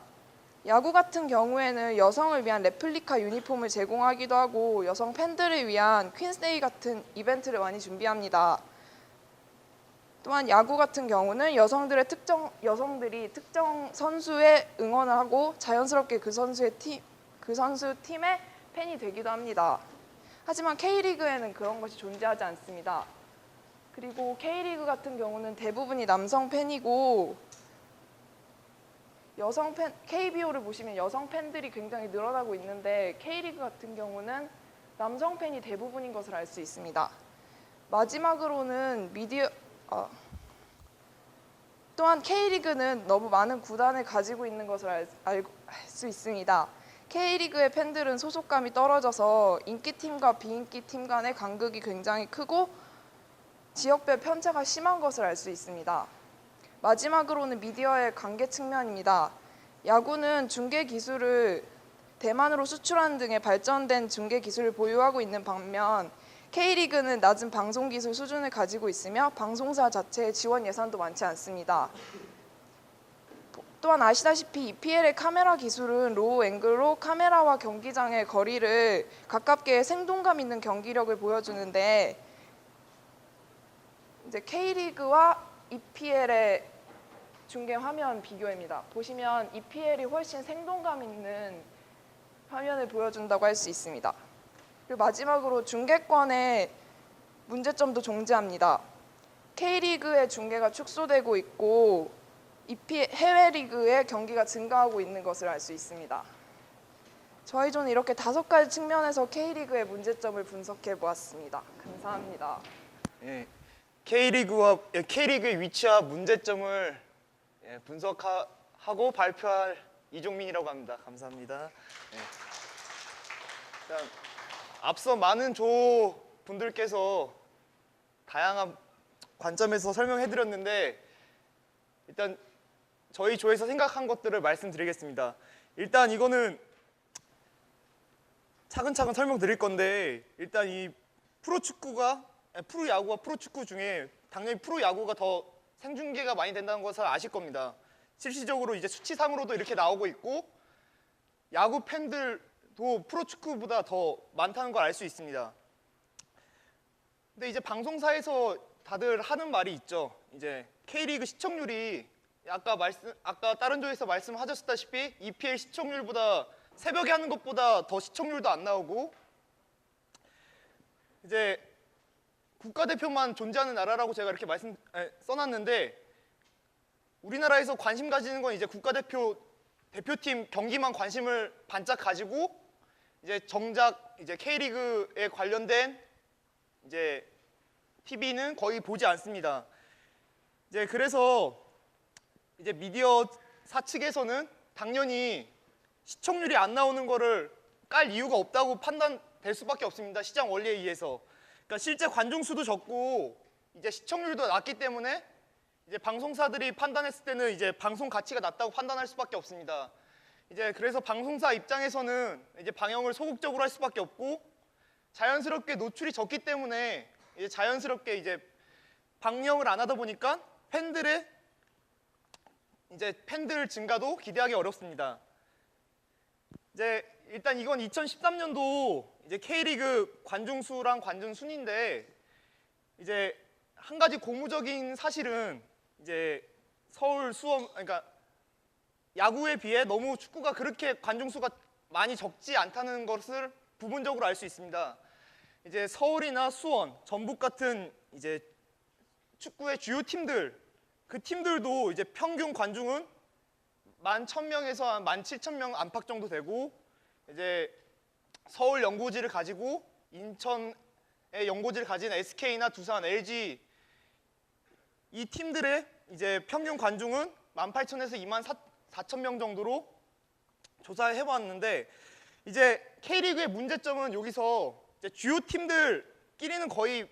야구 같은 경우에는 여성을 위한 레플리카 유니폼을 제공하기도 하고 여성 팬들을 위한 퀸스데이 같은 이벤트를 많이 준비합니다. 또한 야구 같은 경우는 여성들이 특정 선수에 응원을 하고 자연스럽게 그 선수 팀의 팬이 되기도 합니다. 하지만 K리그에는 그런 것이 존재하지 않습니다. 그리고 K리그 같은 경우는 대부분이 남성 팬이고 KBO를 보시면 여성 팬들이 굉장히 늘어나고 있는데 K리그 같은 경우는 남성 팬이 대부분인 것을 알 수 있습니다. 마지막으로는 또한 K리그는 너무 많은 구단을 가지고 있는 것을 알 수 있습니다. K리그의 팬들은 소속감이 떨어져서 인기팀과 비인기팀 간의 간극이 굉장히 크고 지역별 편차가 심한 것을 알 수 있습니다. 마지막으로는 미디어의 관계 측면입니다. 야구는 중계 기술을 대만으로 수출하는 등의 발전된 중계 기술을 보유하고 있는 반면 K리그는 낮은 방송 기술 수준을 가지고 있으며 방송사 자체의 지원 예산도 많지 않습니다. 또한 아시다시피 EPL의 카메라 기술은 로우 앵글로 카메라와 경기장의 거리를 가깝게 생동감 있는 경기력을 보여주는데 이제 K리그와 EPL의 중계 화면 비교입니다. 보시면 EPL이 훨씬 생동감 있는 화면을 보여준다고 할 수 있습니다. 그리고 마지막으로 중계권의 문제점도 존재합니다. K리그의 중계가 축소되고 있고 해외 리그의 경기가 증가하고 있는 것을 알 수 있습니다. 저희 조는 이렇게 5가지 측면에서 K리그의 문제점을 분석해 보았습니다. 감사합니다. 예, K리그의 위치와 문제점을 분석하고 발표할 이종민이라고 합니다. 감사합니다. 일단 앞서 많은 조 분들께서 다양한 관점에서 설명해드렸는데 일단 저희 조에서 생각한 것들을 말씀드리겠습니다. 일단 이거는 차근차근 설명드릴 건데 일단 이 프로야구와 프로축구 중에 당연히 프로야구가 더 생중계가 많이 된다는 것을 아실 겁니다. 실질적으로 이제 수치상으로도 이렇게 나오고 있고 야구 팬들도 프로축구보다 더 많다는 걸 알 수 있습니다. 근데 이제 방송사에서 다들 하는 말이 있죠. 이제 K리그 시청률이 아까 다른 조에서 말씀하셨다시피 EPL 시청률보다 새벽에 하는 것보다 더 시청률도 안 나오고 이제 국가대표만 존재하는 나라라고 제가 이렇게 써놨는데 우리나라에서 관심 가지는 건 이제 대표팀 경기만 관심을 반짝 가지고 이제 정작 이제 K리그에 관련된 이제 TV는 거의 보지 않습니다. 이제 그래서 이제 미디어사 측에서는 당연히 시청률이 안 나오는 거를 깔 이유가 없다고 판단될 수밖에 없습니다. 시장 원리에 의해서. 그러니까 실제 관중 수도 적고 이제 시청률도 낮기 때문에 이제 방송사들이 판단했을 때는 이제 방송 가치가 낮다고 판단할 수밖에 없습니다. 이제 그래서 방송사 입장에서는 이제 방영을 소극적으로 할 수밖에 없고 자연스럽게 노출이 적기 때문에 이제 자연스럽게 이제 방영을 안 하다 보니까 팬들 증가도 기대하기 어렵습니다. 이제 일단 이건 2013년도 이제 K리그 관중 수랑 관중 순인데 이제 한 가지 고무적인 사실은 이제 서울, 수원 그러니까 야구에 비해 너무 축구가 그렇게 관중 수가 많이 적지 않다는 것을 부분적으로 알 수 있습니다. 이제 서울이나 수원, 전북 같은 이제 축구의 주요 팀들, 그 팀들도 이제 평균 관중은 11,000명에서 한 17,000명 안팎 정도 되고, 이제 서울 연고지를 가지고 인천의 연고지를 가진 SK나 두산, LG 이 팀들의 이제 평균 관중은 18,000에서 24,000명 정도로 조사해 왔는데, 이제 K리그의 문제점은 여기서 이제 주요 팀들끼리는 거의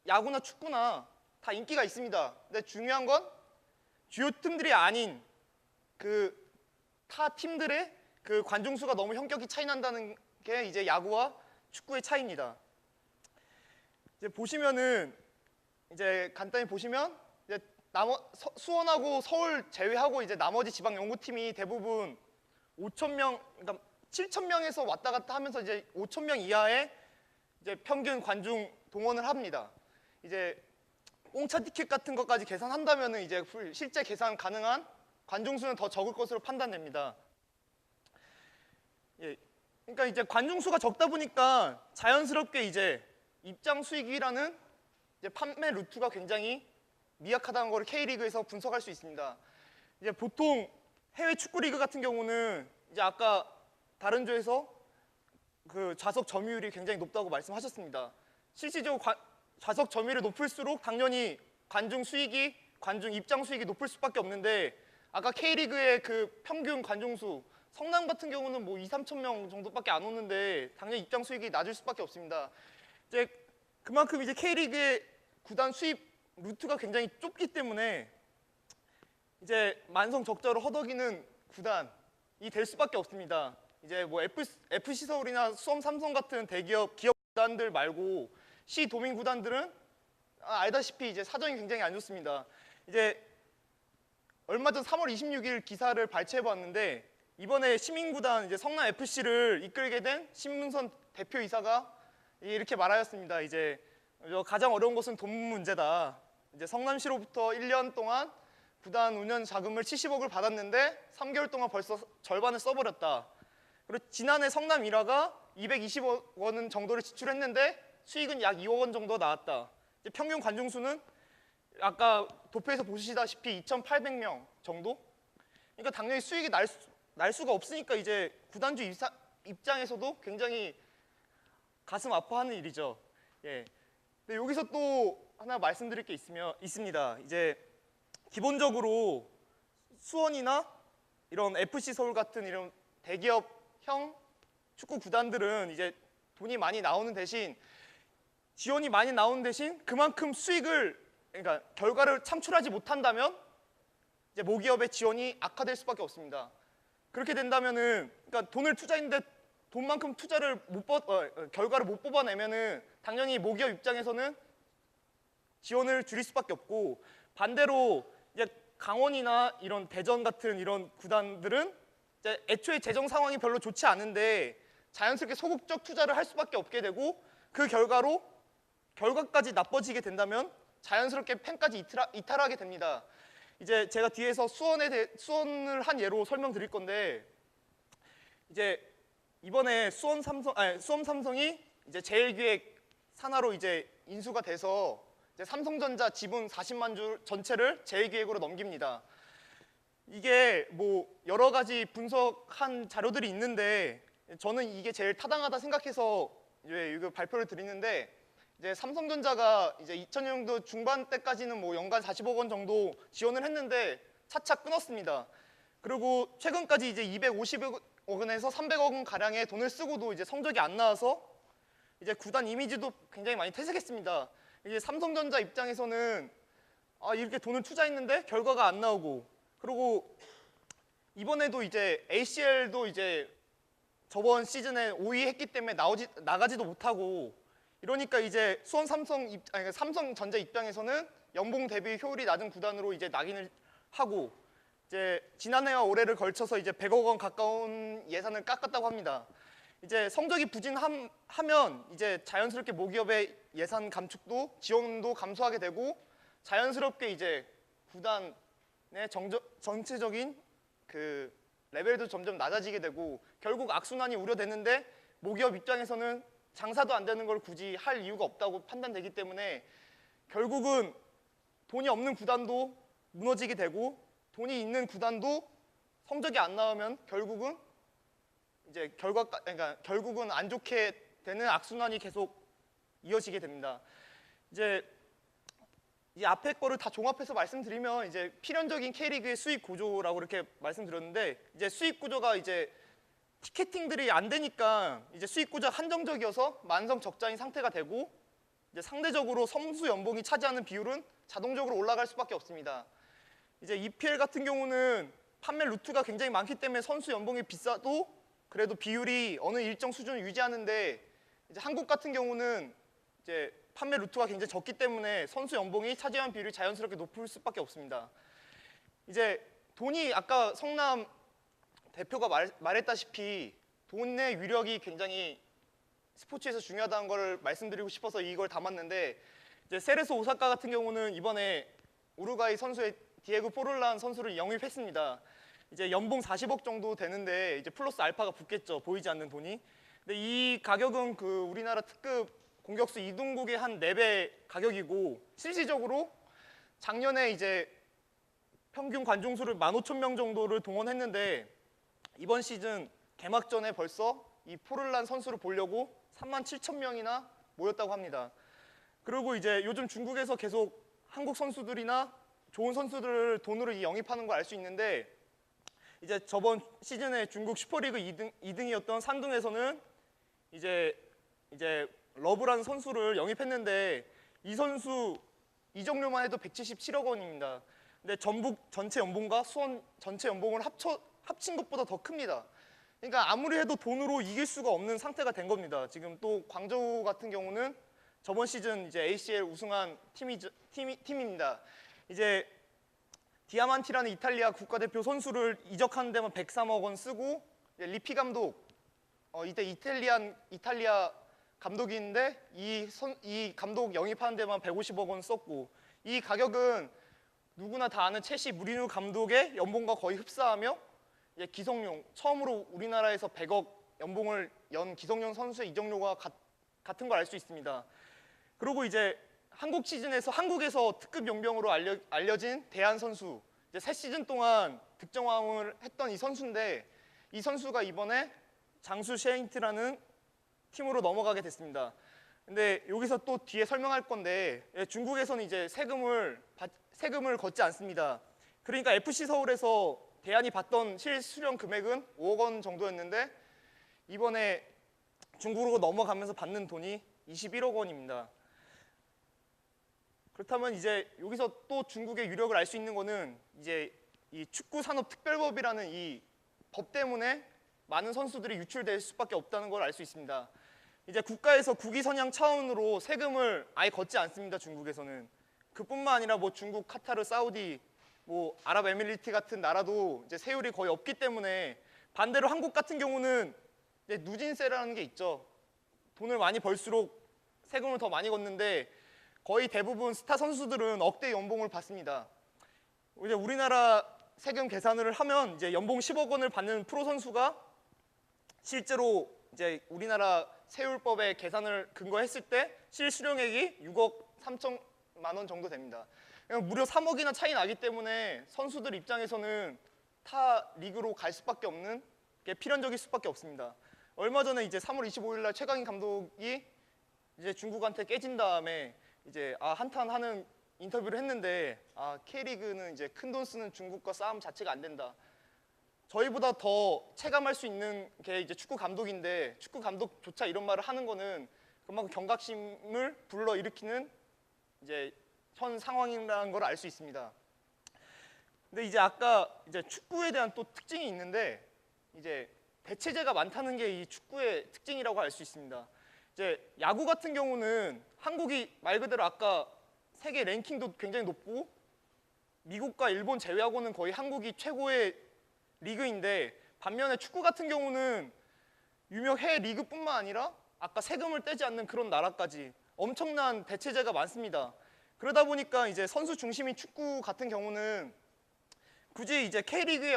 야구나 축구나 다 인기가 있습니다. 근데 중요한 건 주요 팀들이 아닌 그 타 팀들의 그 관중 수가 너무 현격히 차이 난다는 게 이제 야구와 축구의 차이입니다. 이제 보시면은 이제 간단히 보시면 이제 수원하고 서울 제외하고 이제 나머지 지방 연구팀이 대부분 5,000명, 그러니까 7,000명에서 왔다 갔다 하면서 이제 5,000명 이하의 이제 평균 관중 동원을 합니다. 이제 공차 티켓 같은 것까지 계산한다면은 이제 실제 계산 가능한 관중 수는 더 적을 것으로 판단됩니다. 예, 그러니까 이제 관중 수가 적다 보니까 자연스럽게 이제 입장 수익이라는 이제 판매 루트가 굉장히 미약하다는 걸 K리그에서 분석할 수 있습니다. 이제 보통 해외 축구 리그 같은 경우는 이제 아까 다른 조에서 그 좌석 점유율이 굉장히 높다고 말씀하셨습니다. 실질적으로 좌석 점유율이 높을수록 당연히 관중 입장 수익이 높을 수밖에 없는데, 아까 K리그의 그 평균 관중 수, 성남 같은 경우는 뭐 2,3천 명 정도밖에 안 오는데 당연히 입장 수익이 낮을 수밖에 없습니다. 이제 그만큼 이제 K리그의 구단 수입 루트가 굉장히 좁기 때문에 이제 만성 적자로 허덕이는 구단이 될 수밖에 없습니다. 이제 뭐 FC 서울이나 수원 삼성 같은 기업 구단들 말고 시 도민 구단들은 알다시피 이제 사정이 굉장히 안 좋습니다. 이제 얼마 전 3월 26일 기사를 발췌해 봤는데, 이번에 시민구단 이제 성남 FC를 이끌게 된 신문선 대표이사가 이렇게 말하였습니다. 이제 가장 어려운 것은 돈 문제다. 이제 성남시로부터 1년 동안 구단 운영 자금을 70억을 받았는데 3개월 동안 벌써 절반을 써버렸다. 그리고 지난해 성남 일화가 220억 원 정도를 지출했는데 수익은 약 2억 원 정도 나왔다. 이제 평균 관중 수는 아까 도표에서 보시다시피 2,800명 정도? 그러니까 당연히 수익이 날 수가 없으니까 이제 구단주 입장에서도 굉장히 가슴 아파하는 일이죠. 예. 근데 여기서 또 하나 말씀드릴 게 있습니다. 이제 기본적으로 수원이나 이런 FC 서울 같은 이런 대기업형 축구 구단들은 이제 돈이 많이 나오는 대신, 지원이 많이 나오는 대신 그만큼 그러니까 결과를 창출하지 못한다면 이제 모기업의 지원이 악화될 수밖에 없습니다. 그렇게 된다면은, 그러니까 돈을 투자했는데 돈만큼 결과를 못 뽑아내면은 당연히 모기업 입장에서는 지원을 줄일 수밖에 없고, 반대로 이제 강원이나 이런 대전 같은 이런 구단들은 이제 애초에 재정 상황이 별로 좋지 않은데 자연스럽게 소극적 투자를 할 수밖에 없게 되고, 그 결과까지 나빠지게 된다면 자연스럽게 팬까지 이탈하게 됩니다. 이제 제가 뒤에서 수원을 한 예로 설명드릴 건데, 이제 이번에 수원 삼성이 이제 제일기획 산하로 이제 인수가 돼서 이제 삼성전자 지분 40만 주 전체를 제일기획으로 넘깁니다. 이게 뭐 여러 가지 분석한 자료들이 있는데 저는 이게 제일 타당하다 생각해서 이제 이거 발표를 드리는데, 이제 삼성전자가 이제 2000년도 중반 때까지는 뭐 연간 40억 원 정도 지원을 했는데 차차 끊었습니다. 그리고 최근까지 이제 250억 원에서 300억 원 가량의 돈을 쓰고도 이제 성적이 안 나와서 이제 구단 이미지도 굉장히 많이 퇴색했습니다. 이게 삼성전자 입장에서는 이렇게 돈을 투자했는데 결과가 안 나오고, 그리고 이번에도 이제 ACL도 이제 저번 시즌에 5위 했기 때문에 나가지도 못하고, 이러니까 이제 삼성전자 입장에서는 연봉 대비 효율이 낮은 구단으로 이제 낙인을 하고, 이제 지난해와 올해를 걸쳐서 이제 100억 원 가까운 예산을 깎았다고 합니다. 이제 성적이 부진하면 이제 자연스럽게 모기업의 예산 감축도 지원도 감소하게 되고, 자연스럽게 이제 구단의 전체적인 그 레벨도 점점 낮아지게 되고 결국 악순환이 우려되는데 모기업 입장에서는 장사도 안 되는 걸 굳이 할 이유가 없다고 판단되기 때문에 결국은 돈이 없는 구단도 무너지게 되고 돈이 있는 구단도 성적이 안 나오면 결국은 이제 그러니까 결국은 안 좋게 되는 악순환이 계속 이어지게 됩니다. 이제 이 앞에 거를 다 종합해서 말씀드리면 이제 필연적인 K리그의 수익 구조라고 이렇게 말씀드렸는데 이제 수익 구조가 이제 티켓팅들이 안 되니까 이제 수익 구조가 한정적이어서 만성 적자인 상태가 되고 이제 상대적으로 선수 연봉이 차지하는 비율은 자동적으로 올라갈 수밖에 없습니다. 이제 EPL 같은 경우는 판매 루트가 굉장히 많기 때문에 선수 연봉이 비싸도 그래도 비율이 어느 일정 수준을 유지하는데 이제 한국 같은 경우는 이제 판매 루트가 굉장히 적기 때문에 선수 연봉이 차지하는 비율이 자연스럽게 높을 수밖에 없습니다. 이제 돈이 아까 성남 대표가 말했다시피 돈의 위력이 굉장히 스포츠에서 중요하다는 걸 말씀드리고 싶어서 이걸 담았는데 이제 세레소 오사카 같은 경우는 이번에 우루과이 선수의 디에고 포를란 선수를 영입했습니다. 이제 연봉 40억 정도 되는데 이제 플러스 알파가 붙겠죠. 보이지 않는 돈이. 근데 이 가격은 그 우리나라 특급 공격수 이동국의 한 4배 가격이고 실질적으로 작년에 이제 평균 관중 수를 15,000명 정도를 동원했는데 이번 시즌 개막전에 벌써 이 포를란 선수를 보려고 37,000명이나 모였다고 합니다. 그리고 이제 요즘 중국에서 계속 한국 선수들이나 좋은 선수들을 돈으로 영입하는 걸 알 수 있는데 이제 저번 시즌에 중국 슈퍼리그 2등이었던 산둥에서는 이제 러브라는 선수를 영입했는데 이 선수 이적료만 해도 177억 원입니다. 근데 전북 전체 연봉과 수원 전체 연봉을 합친 것보다 더 큽니다. 그러니까 아무리 해도 돈으로 이길 수가 없는 상태가 된 겁니다. 지금 또 광저우 같은 경우는 저번 시즌 이제 ACL 우승한 팀입니다. 이제 디아만티라는 이탈리아 국가대표 선수를 이적하는 데만 103억 원 쓰고 리피 감독 이때 이탈리아 감독인데 이 감독 영입하는 데만 150억 원 썼고 이 가격은 누구나 다 아는 첼시 무리뉴 감독의 연봉과 거의 흡사하며 기성용 처음으로 우리나라에서 100억 연봉을 연 기성용 선수의 이적료가 같은 걸 알 수 있습니다. 그리고 이제 한국 시즌에서 한국에서 특급 용병으로 알려진 대한 선수 이제 3시즌 동안 득점왕을 했던 이 선수인데 이 선수가 이번에 장수 셰인트라는 팀으로 넘어가게 됐습니다. 근데 여기서 또 뒤에 설명할 건데 중국에서는 이제 세금을 걷지 않습니다. 그러니까 FC 서울에서 대안이 받던 실수령 금액은 5억 원 정도였는데 이번에 중국으로 넘어가면서 받는 돈이 21억 원입니다. 그렇다면 이제 여기서 또 중국의 유력을 알 수 있는 거는 이제 이 축구산업특별법이라는 이 법 때문에 많은 선수들이 유출될 수밖에 없다는 걸 알 수 있습니다. 이제 국가에서 국위선양 차원으로 세금을 아예 걷지 않습니다. 중국에서는 그뿐만 아니라 뭐 중국, 카타르, 사우디, 뭐 아랍에미리트 같은 나라도 이제 세율이 거의 없기 때문에 반대로 한국 같은 경우는 이제 누진세라는 게 있죠. 돈을 많이 벌수록 세금을 더 많이 걷는데 거의 대부분 스타 선수들은 억대 연봉을 받습니다. 이제 우리나라 세금 계산을 하면 이제 연봉 10억 원을 받는 프로 선수가 실제로 이제 우리나라 세율법의 계산을 근거했을 때 실수령액이 6억 3천만 원 정도 됩니다. 무려 3억이나 차이 나기 때문에 선수들 입장에서는 타 리그로 갈 수밖에 없는 게 필연적일 수밖에 없습니다. 얼마 전에 이제 3월 25일 날 최강인 감독이 이제 중국한테 깨진 다음에 이제 한탄하는 인터뷰를 했는데 K리그는 이제 큰 돈 쓰는 중국과 싸움 자체가 안 된다. 저희보다 더 체감할 수 있는 게 이제 축구 감독인데 축구 감독조차 이런 말을 하는 거는 그만큼 경각심을 불러일으키는 이제 현 상황이라는 걸 알 수 있습니다. 근데 이제 아까 이제 축구에 대한 또 특징이 있는데 이제 대체제가 많다는 게 이 축구의 특징이라고 할 수 있습니다. 이제 야구 같은 경우는 한국이 말 그대로 아까 세계 랭킹도 굉장히 높고 미국과 일본 제외하고는 거의 한국이 최고의 리그인데 반면에 축구 같은 경우는 유명 해외 리그뿐만 아니라 아까 세금을 떼지 않는 그런 나라까지 엄청난 대체제가 많습니다. 그러다 보니까 이제 선수 중심인 축구 같은 경우는 굳이 이제 K리그에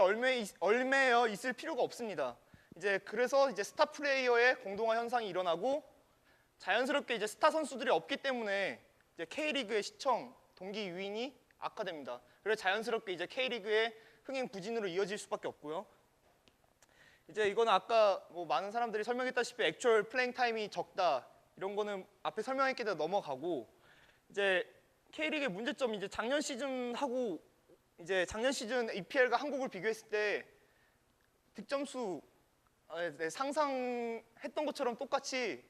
얽매여 있을 필요가 없습니다. 이제 그래서 이제 스타 플레이어의 공동화 현상이 일어나고 자연스럽게 이제 스타 선수들이 없기 때문에 이제 K리그의 시청, 동기 유인이 악화됩니다. 그래서 자연스럽게 이제 K리그의 흥행 부진으로 이어질 수밖에 없고요. 이제 이거는 아까 뭐 많은 사람들이 설명했다시피 액추얼 플레잉 타임이 적다 이런 거는 앞에 설명했기 때문에 넘어가고 이제 K리그의 문제점 이제 작년 시즌하고 이제 작년 시즌 EPL과 한국을 비교했을 때 득점수 상상했던 것처럼 똑같이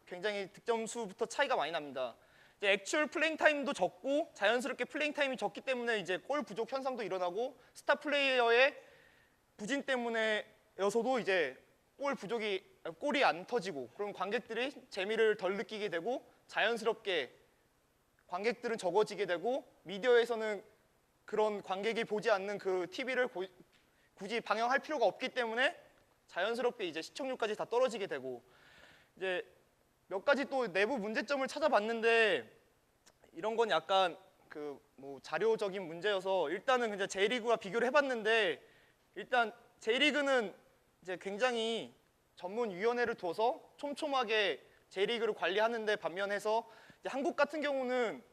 굉장히 득점수부터 차이가 많이 납니다. 이제 액추얼 플레잉 타임도 적고 자연스럽게 플레잉 타임이 적기 때문에 이제 골 부족 현상도 일어나고 스타 플레이어의 부진 때문에여서도 이제 골이 안 터지고 그럼 관객들이 재미를 덜 느끼게 되고 자연스럽게 관객들은 적어지게 되고 미디어에서는 그런 관객이 보지 않는 그 TV를 굳이 방영할 필요가 없기 때문에 자연스럽게 이제 시청률까지 다 떨어지게 되고 이제 몇 가지 또 내부 문제점을 찾아봤는데 이런 건 약간 그 뭐 자료적인 문제여서 일단은 그냥 J리그와 비교를 해봤는데 일단 J리그는 이제 굉장히 전문 위원회를 둬서 촘촘하게 J리그를 관리하는데 반면에서 이제 한국 같은 경우는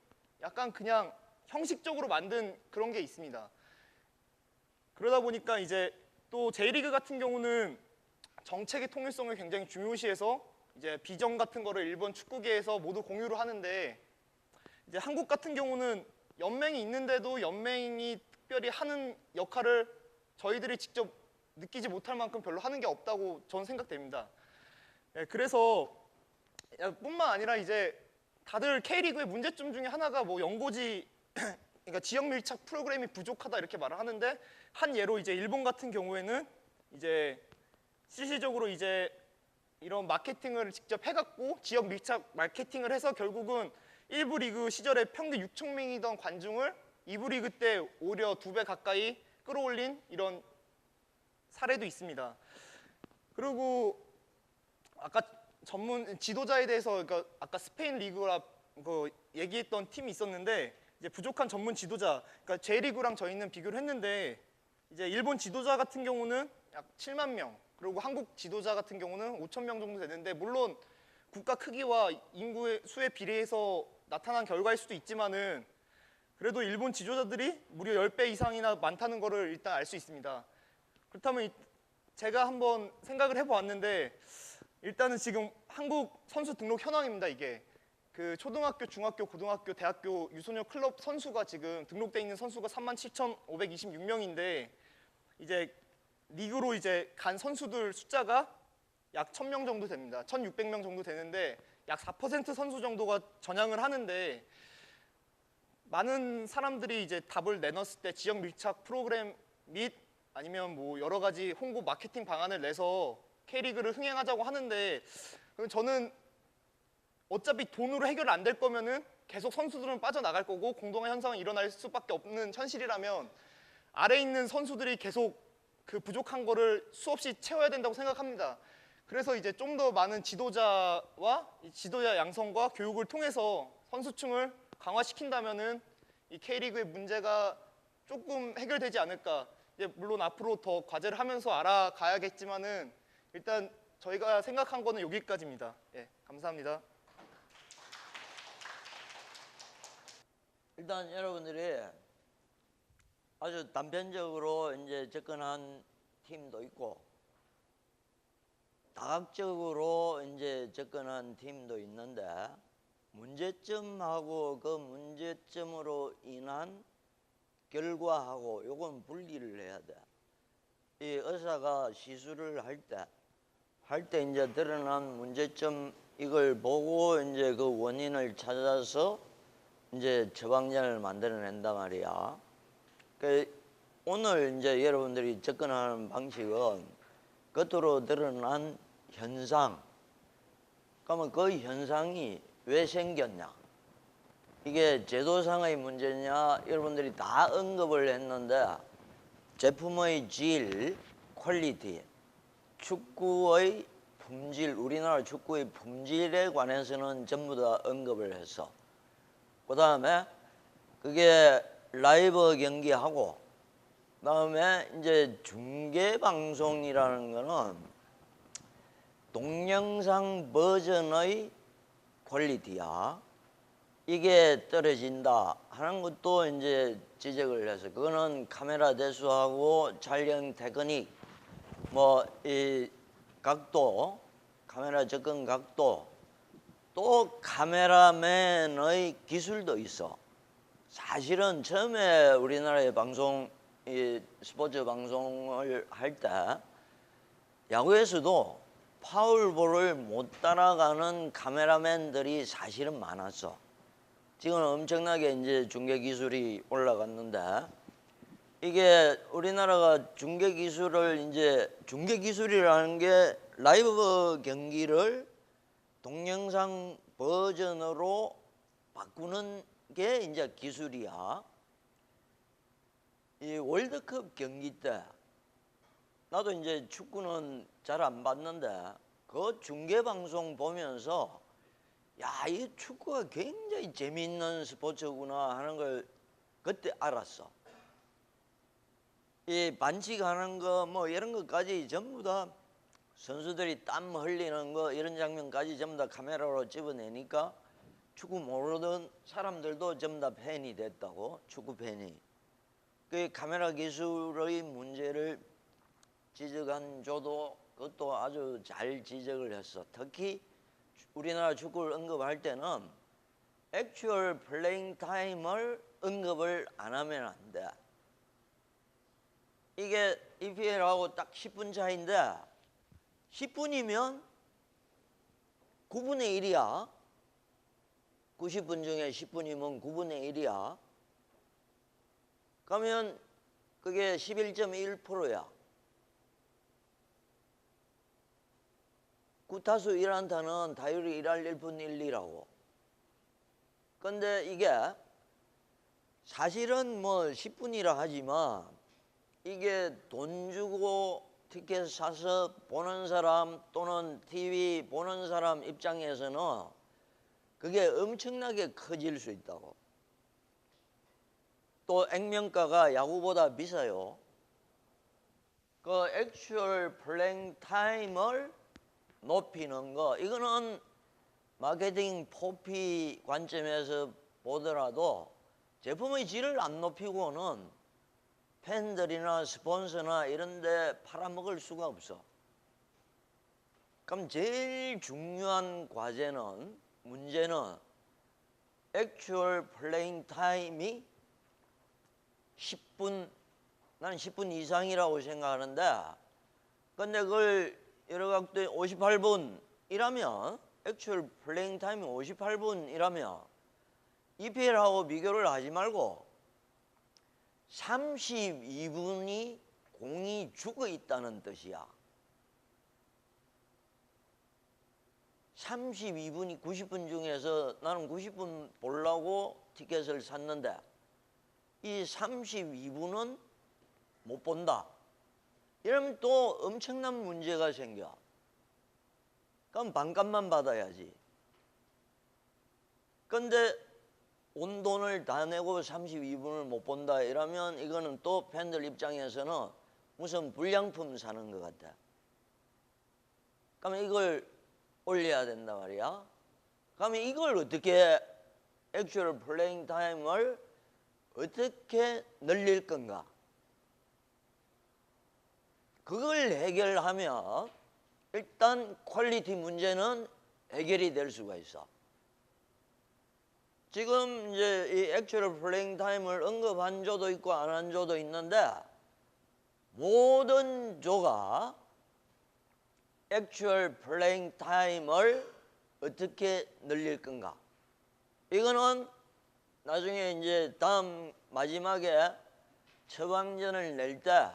약간 그냥 형식적으로 만든 그런 게 있습니다. 그러다 보니까 이제 또 J리그 같은 경우는 정책의 통일성을 굉장히 중요시해서 이제 비전 같은 거를 일본 축구계에서 모두 공유를 하는데 이제 한국 같은 경우는 연맹이 있는데도 연맹이 특별히 하는 역할을 저희들이 직접 느끼지 못할 만큼 별로 하는 게 없다고 저는 생각됩니다. 그래서 뿐만 아니라 이제 다들 K리그의 문제점 중에 하나가 뭐 연고지 그러니까 지역 밀착 프로그램이 부족하다 이렇게 말을 하는데 한 예로 이제 일본 같은 경우에는 이제 실질적으로 이제 이런 마케팅을 직접 해갖고 지역 밀착 마케팅을 해서 결국은 1부 리그 시절에 평균 6천 명이던 관중을 2부 리그 때 오히려 2배 가까이 끌어올린 이런 사례도 있습니다. 그리고 아까 전문 지도자에 대해서 그러니까 아까 스페인 리그라 그 얘기했던 팀이 있었는데 이제 부족한 전문 지도자 그러니까 J리그랑 저희는 비교를 했는데 이제 일본 지도자 같은 경우는 약 7만 명 그리고 한국 지도자 같은 경우는 5천 명 정도 되는데 물론 국가 크기와 인구의 수에 비례해서 나타난 결과일 수도 있지만은 그래도 일본 지도자들이 무려 10배 이상이나 많다는 거를 일단 알 수 있습니다. 그렇다면 제가 한번 생각을 해보았는데 일단은 지금 한국 선수 등록 현황입니다. 이게 그 초등학교, 중학교, 고등학교, 대학교 유소년 클럽 선수가 지금 등록돼 있는 선수가 37,526명인데 이제 리그로 이제 간 선수들 숫자가 약 1,000명 정도 됩니다. 1,600명 정도 되는데 약 4% 선수 정도가 전향을 하는데 많은 사람들이 이제 답을 내놨을 때 지역 밀착 프로그램 및 아니면 뭐 여러 가지 홍보 마케팅 방안을 내서 K리그를 흥행하자고 하는데 저는 어차피 돈으로 해결 안 될 거면은 계속 선수들은 빠져나갈 거고 공동화 현상이 일어날 수밖에 없는 현실이라면 아래 있는 선수들이 계속 그 부족한 거를 수없이 채워야 된다고 생각합니다. 그래서 이제 좀 더 많은 지도자와 지도자 양성과 교육을 통해서 선수층을 강화시킨다면은 이 K리그의 문제가 조금 해결되지 않을까. 이제 물론 앞으로 더 과제를 하면서 알아가야겠지만은 일단 저희가 생각한 거는 여기까지입니다. 예, 감사합니다. 일단 여러분들이 아주 단편적으로 이제 접근한 팀도 있고 다각적으로 이제 접근한 팀도 있는데 문제점하고 그 문제점으로 인한 결과하고 요건 분리를 해야 돼. 이 의사가 시술을 할 때 이제 드러난 문제점 이걸 보고 이제 그 원인을 찾아서 이제 처방전을 만들어낸단 말이야. 오늘 이제 여러분들이 접근하는 방식은 겉으로 드러난 현상. 그러면 그 현상이 왜 생겼냐? 이게 제도상의 문제냐? 여러분들이 다 언급을 했는데 제품의 질, 퀄리티, 축구의 품질, 우리나라 축구의 품질에 관해서는 전부 다 언급을 했어. 그 다음에 그게 라이브 경기하고 그다음에 이제 중계 방송이라는 거는 동영상 버전의 퀄리티야. 이게 떨어진다 하는 것도 이제 지적을 해서 그거는 카메라 대수하고 촬영 테크닉 뭐 이 각도 카메라 접근 각도 또 카메라맨의 기술도 있어. 사실은 처음에 우리나라의 방송 이 스포츠 방송을 할 때 야구에서도 파울볼을 못 따라가는 카메라맨들이 사실은 많았어. 지금은 엄청나게 이제 중계 기술이 올라갔는데 이게 우리나라가 중계 기술을 이제 중계 기술이라는 게 라이브 경기를 동영상 버전으로 바꾸는 게 이제 기술이야. 이 월드컵 경기 때 나도 이제 축구는 잘 안 봤는데 그 중계 방송 보면서 야, 이 축구가 굉장히 재미있는 스포츠구나 하는 걸 그때 알았어. 이 반칙하는 거 뭐 이런 것까지 전부 다 선수들이 땀 흘리는 거 이런 장면까지 전부 다 카메라로 집어내니까 축구 모르던 사람들도 전부 다 팬이 됐다고. 축구 팬이. 그 카메라 기술의 문제를 지적한 조도 그것도 아주 잘 지적을 했어. 특히 우리나라 축구를 언급할 때는 액츄얼 플레잉 타임을 언급을 안 하면 안 돼. 이게 EPL하고 딱 10분 차인데 10분이면 9분의 1이야. 90분 중에 10분이면 9분의 1이야. 그러면 그게 11.1%야. 9타수 1안타는 타율이 1할 1분 1리라고. 근데 이게 사실은 뭐 10분이라 하지만 이게 돈 주고 티켓 사서 보는 사람 또는 TV 보는 사람 입장에서는 그게 엄청나게 커질 수 있다고. 또 액면가가 야구보다 비싸요. 그 액츄얼 플레잉 타임을 높이는 거 이거는 마케팅 포피 관점에서 보더라도 제품의 질을 안 높이고는 팬들이나 스폰서나 이런 데 팔아먹을 수가 없어. 그럼 제일 중요한 과제는 문제는 액츄얼 플레잉 타임이 10분 나는 10분 이상이라고 생각하는데 근데 그걸 여러 각도에 58분이라면 액츄얼 플레잉 타임이 58분이라면 EPL하고 비교를 하지 말고 32분이 공이 죽어 있다는 뜻이야. 32분이 90분 중에서 나는 90분 보려고 티켓을 샀는데 이 32분은 못 본다. 이러면 또 엄청난 문제가 생겨. 그럼 반값만 받아야지. 근데 온 돈을 다 내고 32분을 못 본다 이러면 이거는 또 팬들 입장에서는 무슨 불량품 사는 것 같아. 그러면 이걸 올려야 된단 말이야. 그러면 이걸 어떻게 액츄얼 플레잉 타임을 어떻게 늘릴 건가? 그걸 해결하면 일단 퀄리티 문제는 해결이 될 수가 있어. 지금 이제 이 액츄얼 플레잉 타임을 언급한 조도 있고 안 한 조도 있는데 모든 조가 액츄얼 플레잉 타임을 어떻게 늘릴 건가? 이거는 나중에 이제 다음 마지막에 처방전을 낼 때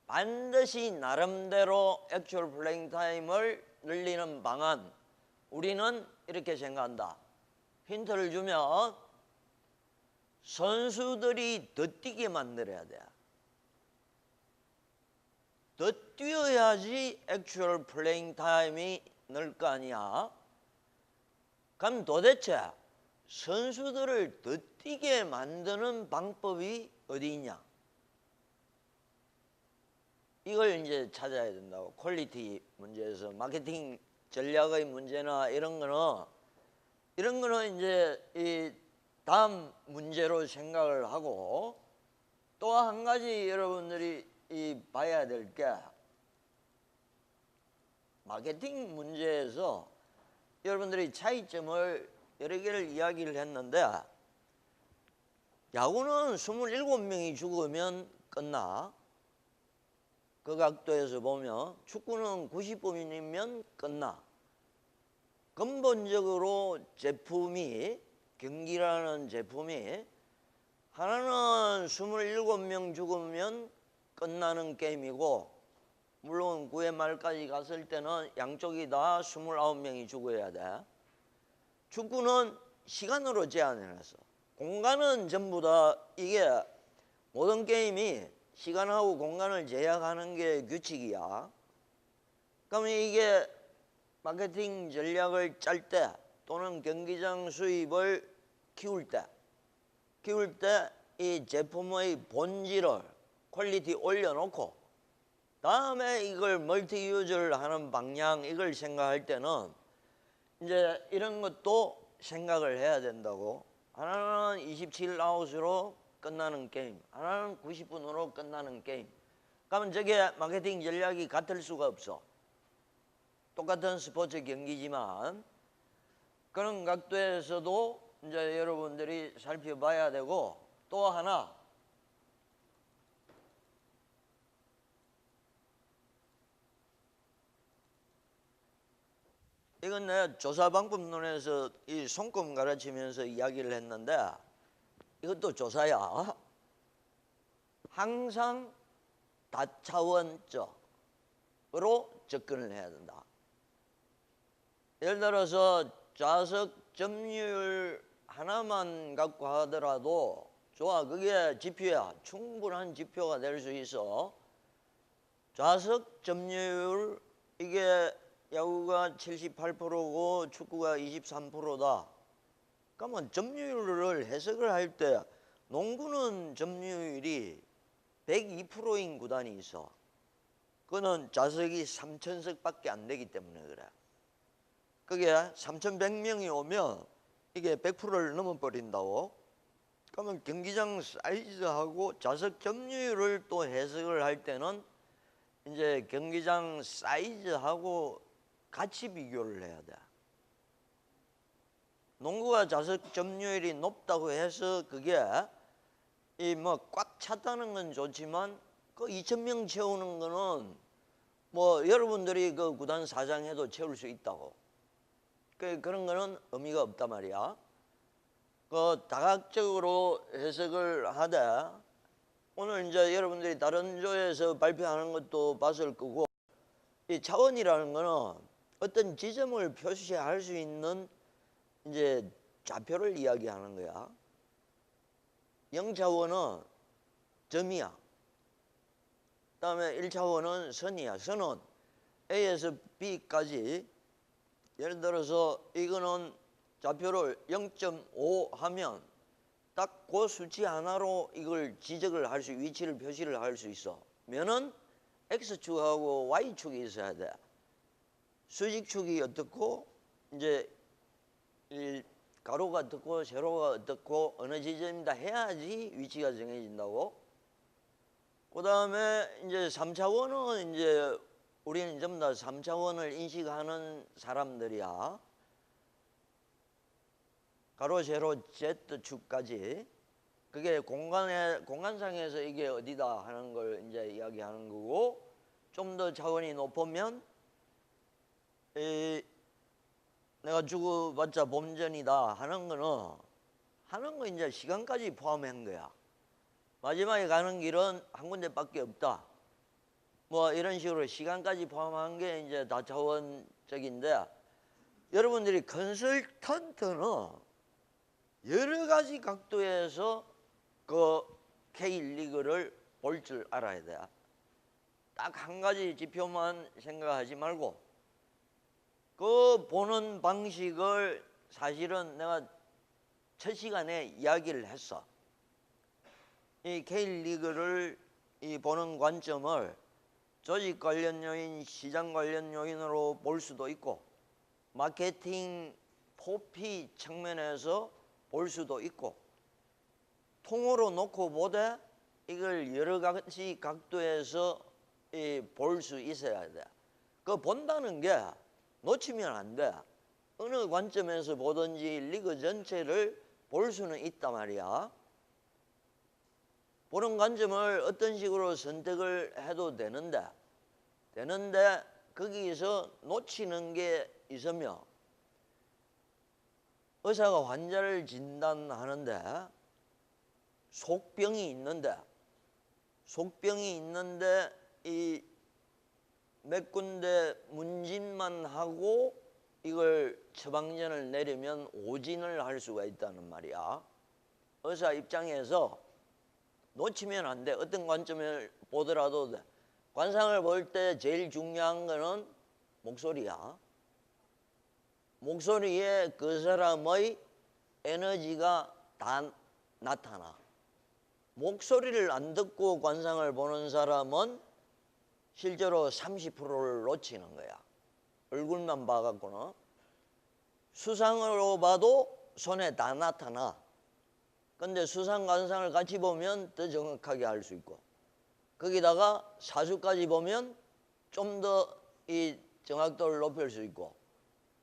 반드시 나름대로 액츄얼 플레잉 타임을 늘리는 방안 우리는 이렇게 생각한다. 힌트를 주면 선수들이 더 뛰게 만들어야 돼. 더 뛰어야지 액츄얼 플레잉 타임이 늘 거 아니야. 그럼 도대체 선수들을 더 뛰게 만드는 방법이 어디 있냐? 이걸 이제 찾아야 된다고. 퀄리티 문제에서 마케팅 전략의 문제나 이런 거는 이제 이 다음 문제로 생각을 하고, 또 한 가지 여러분들이 이 봐야 될 게, 마케팅 문제에서 여러분들이 차이점을 여러 개를 이야기를 했는데, 야구는 27명이 죽으면 끝나. 그 각도에서 보면 축구는 90분이면 끝나. 근본적으로 제품이, 경기라는 제품이, 하나는 27명 죽으면 끝나는 게임이고, 물론 9회 말까지 갔을 때는 양쪽이 다 29명이 죽어야 돼. 축구는 시간으로 제한해놨어. 공간은 전부 다, 이게 모든 게임이 시간하고 공간을 제약하는 게 규칙이야. 그러면 이게 마케팅 전략을 짤 때, 또는 경기장 수입을 키울 때 이 제품의 본질을, 퀄리티 올려놓고 다음에 이걸 멀티 유저를 하는 방향, 이걸 생각할 때는 이제 이런 것도 생각을 해야 된다고. 하나는 27아웃으로 끝나는 게임, 하나는 90분으로 끝나는 게임. 그러면 저게 마케팅 전략이 같을 수가 없어. 똑같은 스포츠 경기지만 그런 각도에서도 이제 여러분들이 살펴봐야 되고, 또 하나, 이건 내가 조사방법론에서 이 손금 가르치면서 이야기를 했는데, 이것도 조사야. 항상 다차원적으로 접근을 해야 된다. 예를 들어서 좌석 점유율 하나만 갖고 하더라도 좋아, 그게 지표야. 충분한 지표가 될 수 있어. 좌석 점유율, 이게 야구가 78%고 축구가 23%다. 그러면 점유율을 해석을 할 때 농구는 점유율이 102%인 구단이 있어. 그거는 좌석이 3,000석밖에 안 되기 때문에 그래. 그게 3,100명이 오면 이게 100%를 넘어버린다고. 그러면 경기장 사이즈하고 좌석 점유율을 또 해석을 할 때는 이제 경기장 사이즈하고 같이 비교를 해야 돼. 농구가 좌석 점유율이 높다고 해서 그게 이 뭐 꽉 찼다는 건 좋지만, 그 2,000명 채우는 거는 뭐 여러분들이 그 구단 사장 해도 채울 수 있다고. 그런 거는 의미가 없단 말이야. 그 다각적으로 해석을 하되, 오늘 이제 여러분들이 다른 조에서 발표하는 것도 봤을 거고, 이 차원이라는 거는 어떤 지점을 표시할 수 있는 이제 좌표를 이야기하는 거야. 0차원은 점이야. 그다음에 1차원은 선이야. 선은 A에서 B까지, 예를 들어서 이거는 좌표를 0.5 하면 딱 그 수치 하나로 이걸 지적을 할 수, 위치를 표시를 할 수 있어. 면은 X축하고 Y축이 있어야 돼. 수직축이 어떻고, 이제 가로가 어떻고 세로가 어떻고 어느 지점이다 해야지 위치가 정해진다고. 그 다음에 이제 3차원은 이제 우리는 전부 다 3차원을 인식하는 사람들이야. 가로 세로 Z축까지. 그게 공간상에서 이게 어디다 하는 걸 이제 이야기하는 거고, 좀 더 차원이 높으면 내가 죽어봤자 봄전이다 하는 거 이제 시간까지 포함한 거야. 마지막에 가는 길은 한 군데밖에 없다. 뭐 이런 식으로 시간까지 포함한 게 이제 다차원적인데, 여러분들이 컨설턴트는 여러 가지 각도에서 그 K리그를 볼 줄 알아야 돼. 딱 한 가지 지표만 생각하지 말고, 그 보는 방식을 사실은 내가 첫 시간에 이야기를 했어. 이 K리그를 이 보는 관점을 조직 관련 요인, 시장 관련 요인으로 볼 수도 있고 마케팅 포피 측면에서 볼 수도 있고 통으로 놓고 보되 이걸 여러 가지 각도에서 볼 수 있어야 돼. 그 본다는 게 놓치면 안 돼. 어느 관점에서 보든지 리그 전체를 볼 수는 있단 말이야. 보는 관점을 어떤 식으로 선택을 해도 되는데 거기서 놓치는 게 있으면 의사가 환자를 진단하는데 속병이 있는데 이 몇 군데 문진만 하고 이걸 처방전을 내리면 오진을 할 수가 있다는 말이야. 의사 입장에서 놓치면 안 돼. 어떤 관점을 보더라도 돼. 관상을 볼 때 제일 중요한 거는 목소리야. 목소리에 그 사람의 에너지가 다 나타나. 목소리를 안 듣고 관상을 보는 사람은 실제로 30%를 놓치는 거야. 얼굴만 봐갖고는. 수상으로 봐도 손에 다 나타나. 근데 수상 관상을 같이 보면 더 정확하게 알 수 있고 거기다가 사주까지 보면 좀 더 이 정확도를 높일 수 있고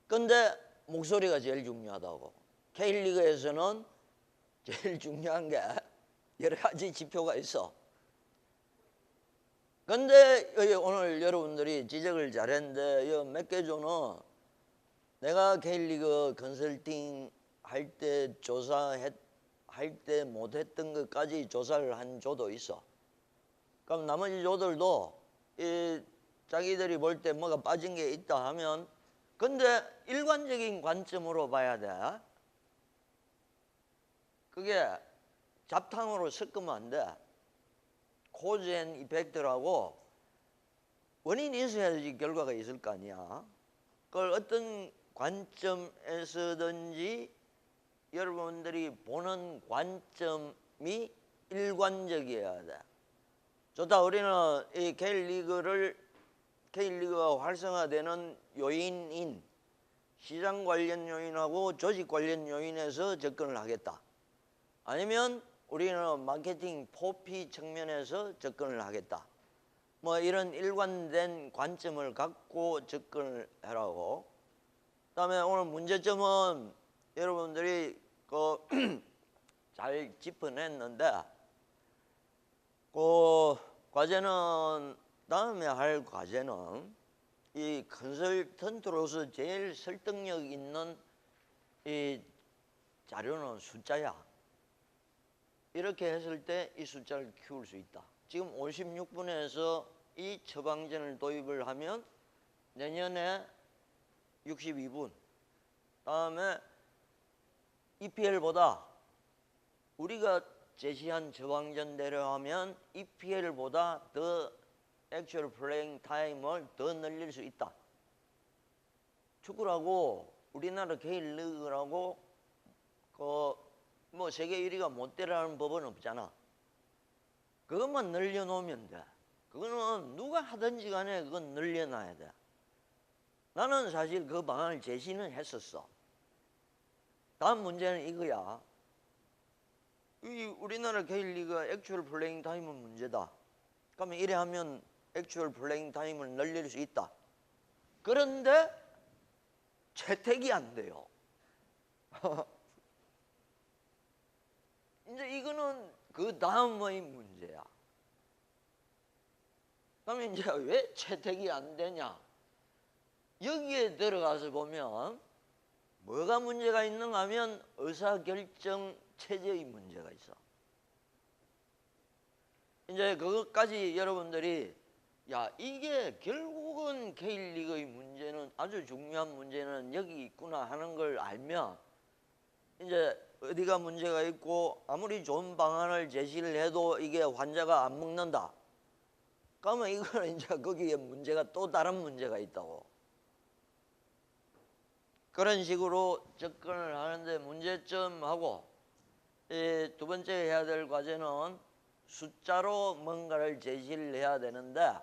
근데 목소리가 제일 중요하다고. K리그에서는 제일 중요한 게 여러 가지 지표가 있어. 근데 오늘 여러분들이 지적을 잘했는데 몇 개 조는 내가 K리그 컨설팅 할 때 할 때 못했던 것까지 조사를 한 조도 있어. 그럼 나머지 조들도 자기들이 볼 때 뭐가 빠진 게 있다 하면 근데 일관적인 관점으로 봐야 돼. 그게 잡탕으로 섞으면 안 돼. 코즈 앤 이펙트라고 원인이 있어야지 결과가 있을 거 아니야. 그걸 어떤 관점에서든지 여러분들이 보는 관점이 일관적이어야 돼. 좋다. 우리는 이 K리그가 활성화되는 요인인 시장 관련 요인하고 조직 관련 요인에서 접근을 하겠다. 아니면 우리는 마케팅 포피 측면에서 접근을 하겠다. 뭐 이런 일관된 관점을 갖고 접근을 하라고. 그다음에 오늘 문제점은 여러분들이 잘 짚어냈는데 그 과제는 다음에 할 과제는 이 컨설턴트로서 제일 설득력 있는 이 자료는 숫자야. 이렇게 했을 때 이 숫자를 키울 수 있다. 지금 56분에서 이 처방전을 도입을 하면 내년에 62분. 다음에 EPL보다 우리가 제시한 처방전대로 하면 EPL보다 더 액츄얼 플레잉 타임을 더 늘릴 수 있다. 축구라고 우리나라 K리그라고 뭐 세계 1위가 못 되라는 법은 없잖아. 그것만 늘려놓으면 돼. 그거는 누가 하든지 간에 그건 늘려놔야 돼. 나는 사실 그 방안을 제시는 했었어. 다음 문제는 이거야. 우리나라 K리그 액츄얼 플레잉 타임은 문제다. 그러면 이래 하면 액츄얼 플레잉 타임을 늘릴 수 있다. 그런데 채택이 안 돼요. 이제 이거는 그 다음의 문제야. 그러면 이제 왜 채택이 안 되냐? 여기에 들어가서 보면 뭐가 문제가 있는가 하면 의사결정 체제의 문제가 있어. 이제 그것까지 여러분들이 이게 결국은 K리그의 문제는 아주 중요한 문제는 여기 있구나 하는 걸 알면 이제 어디가 문제가 있고 아무리 좋은 방안을 제시를 해도 이게 환자가 안 먹는다. 그러면 이거는 이제 거기에 문제가 또 다른 문제가 있다고. 그런 식으로 접근을 하는데 문제점하고 두 번째 해야 될 과제는 숫자로 뭔가를 제시를 해야 되는데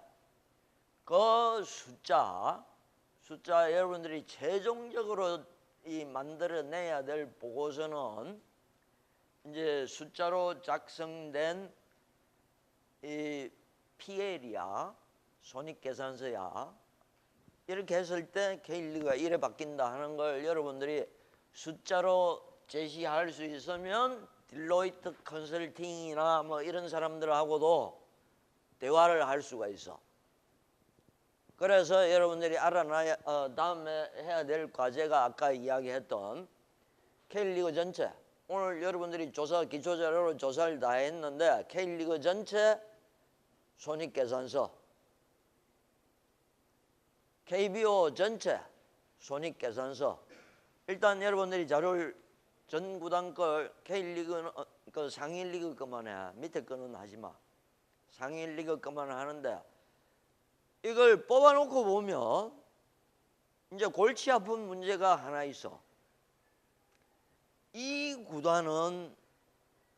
그 숫자 여러분들이 최종적으로 이 만들어내야 될 보고서는 이제 숫자로 작성된 이 PL이야, 손익계산서야. 이렇게 했을 때 K리그가 이래 바뀐다 하는 걸 여러분들이 숫자로 제시할 수 있으면 딜로이트 컨설팅이나 뭐 이런 사람들하고도 대화를 할 수가 있어. 그래서 여러분들이 알아놔야 다음에 해야 될 과제가 아까 이야기했던 K리그 전체, 오늘 여러분들이 기초자료로 조사를 다 했는데 K리그 전체 손익계산서, KBO 전체 손익계산서. 일단 여러분들이 자료를 전 구단 걸 K리그는 그 상위 리그 것만 해. 밑에 거는 하지 마. 상위 리그 것만 하는데 이걸 뽑아놓고 보면 이제 골치 아픈 문제가 하나 있어. 이 구단은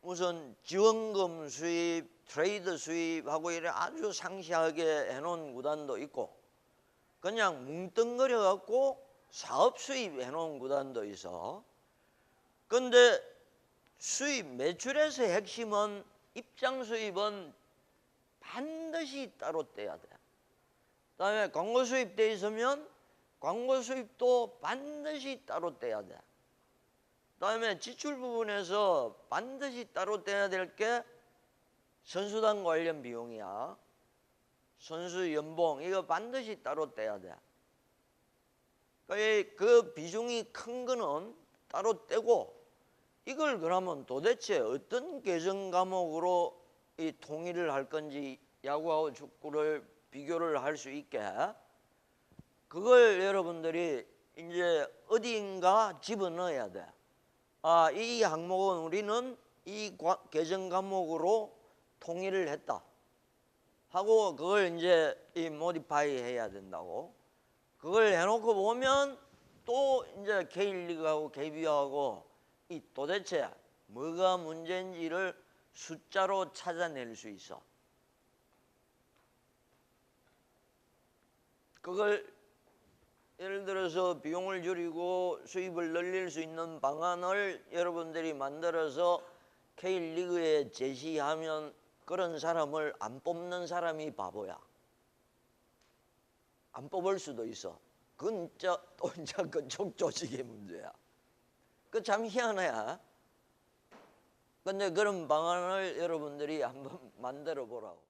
무슨 지원금 수입, 트레이드 수입하고 이래 아주 상시하게 해놓은 구단도 있고 그냥 뭉뚱그려 갖고 사업 수입 해놓은 구단도 있어. 근데 수입 매출에서 핵심은 입장 수입은 반드시 따로 떼야 돼. 그다음에 광고 수입 돼 있으면 광고 수입도 반드시 따로 떼야 돼. 그다음에 지출 부분에서 반드시 따로 떼야 될 게 선수단 관련 비용이야. 선수 연봉 이거 반드시 따로 떼야 돼. 그 비중이 큰 거는 따로 떼고 이걸 그러면 도대체 어떤 계정 과목으로 이 통일을 할 건지 야구하고 축구를 비교를 할 수 있게 그걸 여러분들이 이제 어디인가 집어넣어야 돼. 아, 이 항목은 우리는 이 계정 과목으로 통일을 했다 하고 그걸 이제 이 모디파이 해야 된다고. 그걸 해놓고 보면 또 이제 K리그하고 KBO하고 이 도대체 뭐가 문제인지를 숫자로 찾아낼 수 있어. 그걸 예를 들어서 비용을 줄이고 수입을 늘릴 수 있는 방안을 여러분들이 만들어서 K리그에 제시하면 그런 사람을 안 뽑는 사람이 바보야. 안 뽑을 수도 있어. 그건 또 이제 그쪽 조직의 문제야. 그 참 희한해. 근데 그런 방안을 여러분들이 한번 만들어 보라고.